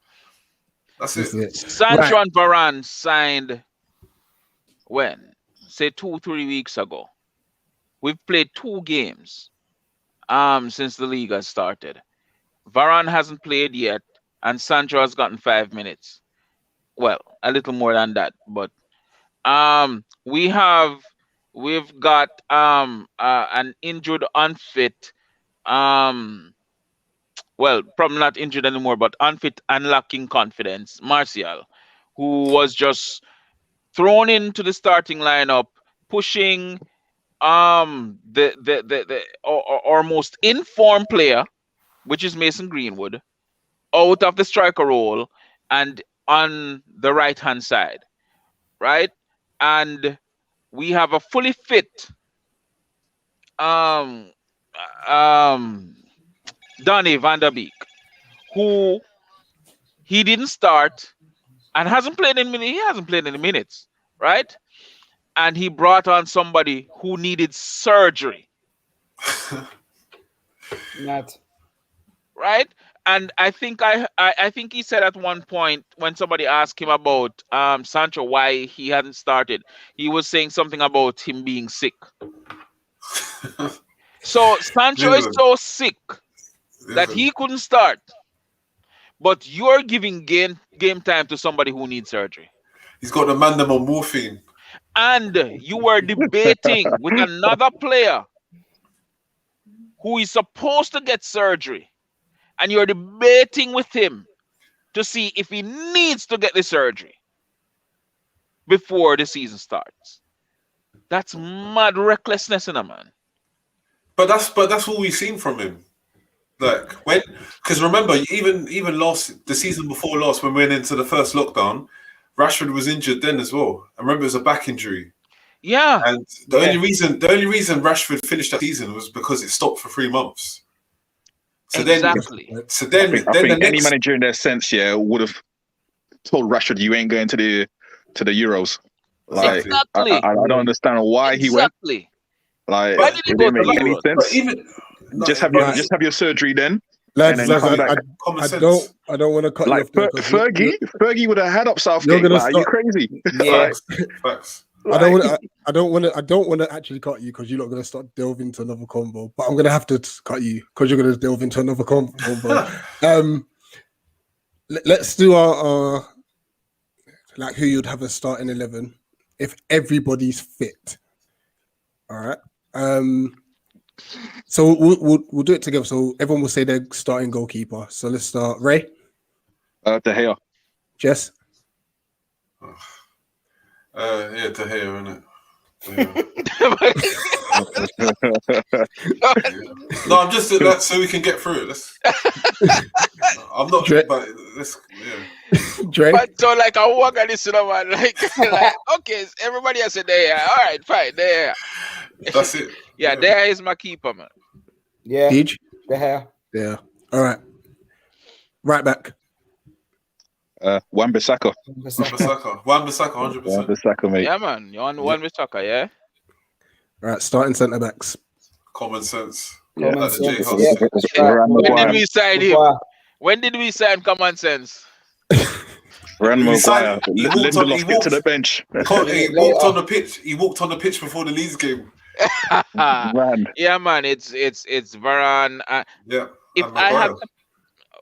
That's it. Sancho and Varane signed when? Say 2-3 weeks ago. We've played 2 games since the league has started. Varane hasn't played yet, and Sancho has gotten 5 minutes. Well, a little more than that, but we've got an injured, unfit, well, probably not injured anymore, but unfit and lacking confidence, Martial, who was just thrown into the starting lineup, pushing our most informed player, which is Mason Greenwood, out of the striker role and on the right-hand side, right? And we have a fully fit Donny van der Beek, who he didn't start and hasn't played in minutes. He hasn't played any minutes, right? And he brought on somebody who needed surgery. Right? And I think he said at one point when somebody asked him about Sancho, why he hadn't started, he was saying something about him being sick. So Sancho is so sick that he couldn't start. But you're giving game time to somebody who needs surgery. He's got the man them on morphine. And you were debating with another player who is supposed to get surgery. And you're debating with him to see if he needs to get the surgery before the season starts. That's mad recklessness in a man. But that's all we've seen from him. Like because remember, even the season before last, when we went into the first lockdown, Rashford was injured then as well. I remember it was a back injury. Yeah. And the only reason Rashford finished that season was because it stopped for 3 months. So exactly. I think any manager in their sense, would have told Rashford, you ain't going to the to the Euros. Like, Exactly. I don't understand why he went. Exactly. Like, Why did he it go didn't to make any Euros? But sense. even Just have your surgery then, Lads, and then come back. common I sense. don't want to cut you Like off there because Fergie would have had up you're Southgate. gonna Like, are you start. crazy? Yeah. Facts. I don't want to actually cut you because you're not going to start delve into another combo. But I'm going to have to cut you because you're going to delve into another combo. Let's do our like who you'd have a starting 11 if everybody's fit. All right. So we'll do it together. So everyone will say their starting goalkeeper. So let's start. Ray, De Gea. Jess, Yeah, De Gea, innit? No, I'm just doing that so we can get through it. I'm not, but let's, yeah. Dre. But so like I walk on this, man. Like okay, everybody has a day. All right, fine. There. That's it. Yeah, there is my keeper, man. Yeah. Deej? The hair. Yeah. All right. Right back. Wan-Bissaka. Wan-Bissaka, 100%. Wan-Bissaka, mate. Yeah, man. You on one with soccer, yeah? All right. Starting centre backs. Common sense. Yeah. Like the J sense. House. Yeah. Varane, When did Maguire. we sign him? When did we sign common sense? Varane, He Maguire. signed- he walked on- he Lindelof, get to the walked- bench. He walked on the pitch. He walked on the pitch before the Leeds game. Man. Yeah, man. It's Varane. Yeah. If and I had,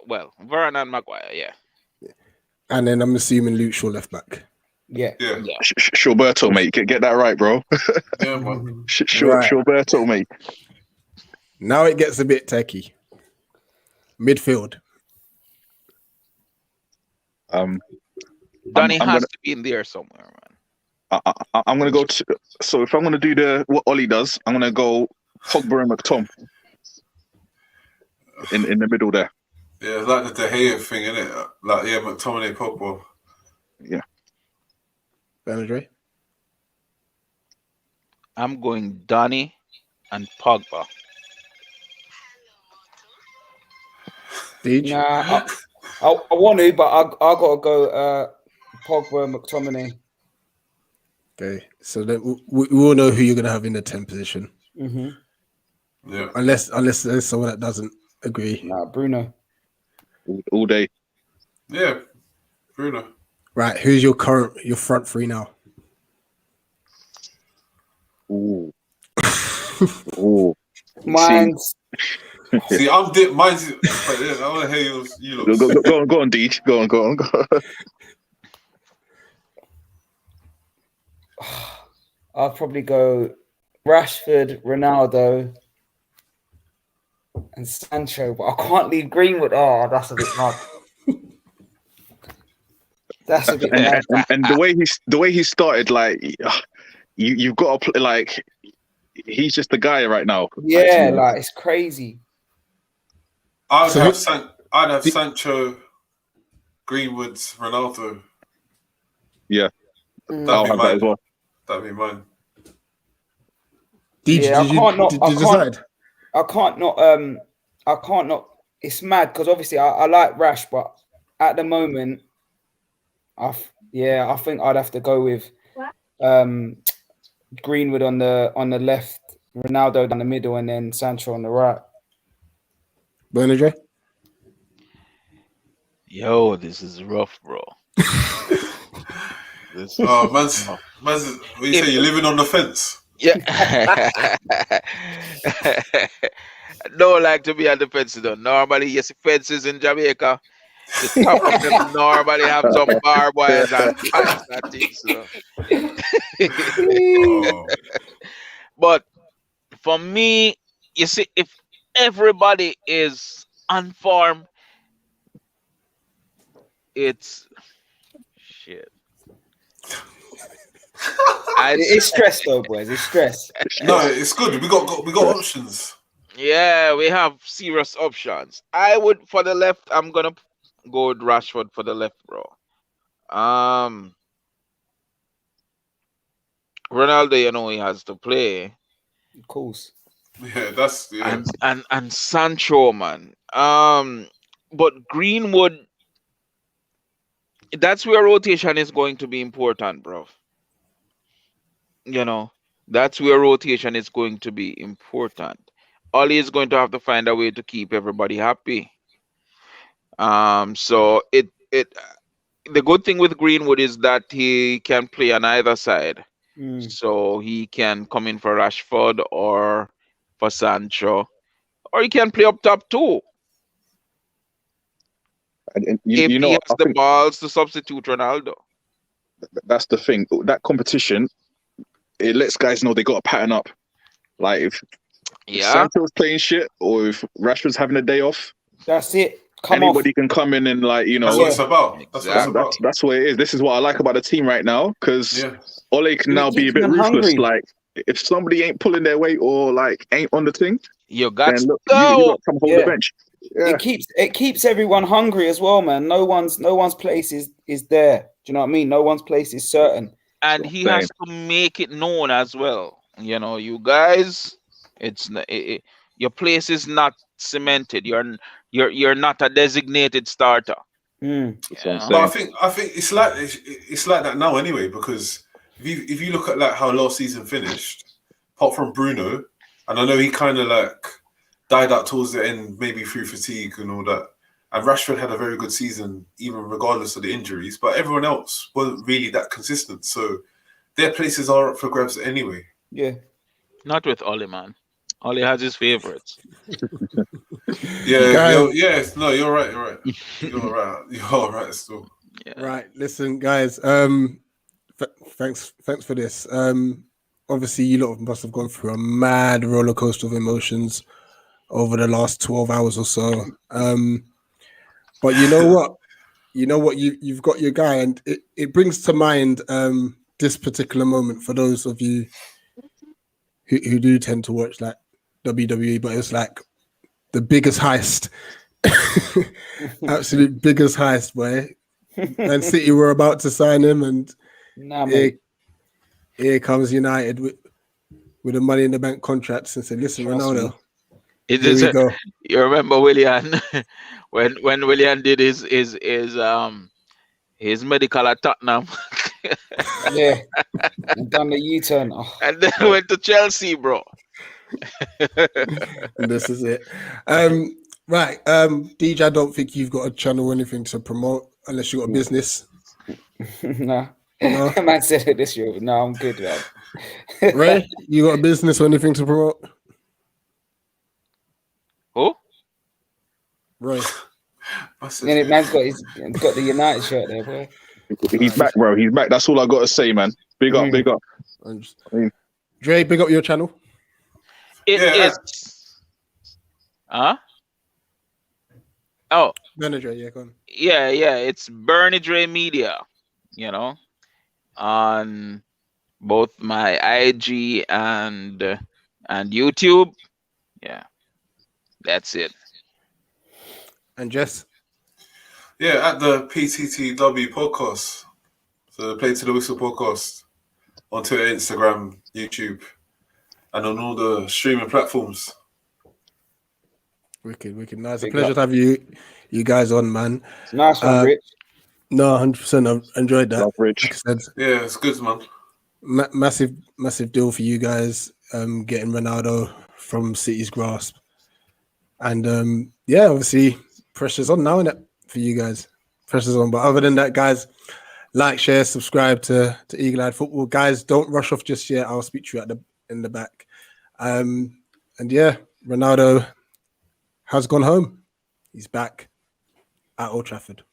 Maguire. Varane and Maguire, yeah. And then I'm assuming Luke Shaw left back. Yeah. Yeah. Shawberto, mate. Get that right, bro. Yeah, man. Shawberto, mate. Now it gets a bit techie. Midfield. Donny I'm has gonna- to be in there somewhere, man. I'm gonna go to. So if I'm gonna do what Ollie does, I'm gonna go Pogba and McTom in the middle there. Yeah, it's like the De Gea thing, innit? Like, yeah, McTominay, Pogba. Yeah. Andre. I'm going Donny and Pogba. Deej. Nah, I want to, but I got to go Pogba and McTominay. Okay. So then we all know who you're going to have in the 10 position. Mm-hmm. Yeah. Unless there's someone that doesn't agree. Nah, Bruno. All day. Yeah. Bruno. Right. Who's your front three now? Ooh. Ooh. Mine's See, I'm dip. Mine's. But yeah, I want to hear you look. Go on, Deej. Go on. I'll probably go Rashford, Ronaldo, and Sancho, but I can't leave Greenwood. Oh, that's a bit mad. That's a bit mad. And the way he started, like you've got to play, like he's just the guy right now. Yeah, like it's crazy. I'd have Sancho, Greenwood, Ronaldo. Yeah. That'd I'll be have that as well. That'd be mine. Did you decide? I can't not. It's mad because obviously I like Rash, but at the moment, I think I'd have to go with Greenwood on the left, Ronaldo down the middle, and then Sancho on the right. Bernadette? Yo, this is rough, bro. Man's, what you say? You're living on the fence. Yeah. Don't like to be on the fence, though. Normally, yes, fences in Jamaica. The top of them normally have some barbed wires and pipes and things. So. But for me, you see, if everybody is on form, it's shit. It's stress though, boys. It's stress. No, it's good. We got options. Yeah, we have serious options. I would for the left. I'm gonna go with Rashford for the left, bro. Ronaldo, you know he has to play. Of course. Yeah, And Sancho, man. But Greenwood, that's where rotation is going to be important, bro. You know, that's where rotation is going to be important. Ollie is going to have to find a way to keep everybody happy. So it the good thing with Greenwood is that he can play on either side. So he can come in for Rashford or for Sancho, or he can play up top too. And If you he know, has I the think balls to substitute Ronaldo. that's the thing. That competition, it lets guys know they got to pattern up. Like if Yeah. Sancho's playing shit or if Rashford's having a day off, That's it. Come anybody off. can come in and like That's what it's about. That's what it's Exactly. about. that's what it is. This is what I like about the team right now because Yeah. Ole can It now be a keeps bit them ruthless. hungry. Like if somebody ain't pulling their weight or like ain't on the thing, You got then to look, you go. got to come hold the bench. Yeah, It keeps everyone hungry as well, man. No one's place is there. Do you know what I mean? No one's place is certain. And he has to make it known as well. You know, you guys, your place is not cemented. You're not a designated starter. that's what I'm But saying. I think it's like that now anyway, because if you look at like how last season finished, apart from Bruno, and I know he kind of like died out towards the end, maybe through fatigue and all that. And Rashford had a very good season, even regardless of the injuries. But everyone else wasn't really that consistent, so their places are up for grabs anyway. Yeah. Not with Oli, man. Oli has his favorites. Yeah, Guys. no, you're right. You're right. Still, Yeah. Right, listen, guys. Thanks for this. Obviously, you lot must have gone through a mad roller coaster of emotions over the last 12 hours or so. But you know what? You've got your guy, and it brings to mind this particular moment for those of you who do tend to watch like WWE, but it's like the biggest heist, absolute biggest heist, boy. Man City were about to sign him, and here comes United with a Money in the Bank contracts and said, "Listen, Ronaldo, here we go." You remember Willian when Willian did his medical at Tottenham. Yeah. And done the U-turn. Oh. And then went to Chelsea, bro. And this is it. Right. DJ, I don't think you've got a channel or anything to promote unless you got a business. No. No? Man said it this year. No, I'm good, man. Ray, you got a business or anything to promote? Who? Ray. Man's got the United shirt there, boy. He's back, bro. He's back. That's all I got to say, man. Big up, big up. Dre, big up your channel. It is. Huh? Oh. Manager, yeah, go on. Yeah. It's Bernie Dre Media, you know, on both my IG and YouTube. Yeah. That's it. And Jess? Yeah, at the PTTW podcast. So the Play to the Whistle podcast on Twitter, Instagram, YouTube, and on all the streaming platforms. Wicked. Nice. A pleasure to have you guys on, man. Nice one, Rich. No, 100%. I've enjoyed that. Love Rich. Like I said, Yeah, it's good, man. Massive deal for you guys, getting Ronaldo from City's grasp. And obviously pressure's on now, innit, for you guys. Pressure's on. But other than that, guys, like, share, subscribe to Eagle Eyed Football. Guys, don't rush off just yet. I'll speak to you in the back. And yeah, Ronaldo has gone home. He's back at Old Trafford.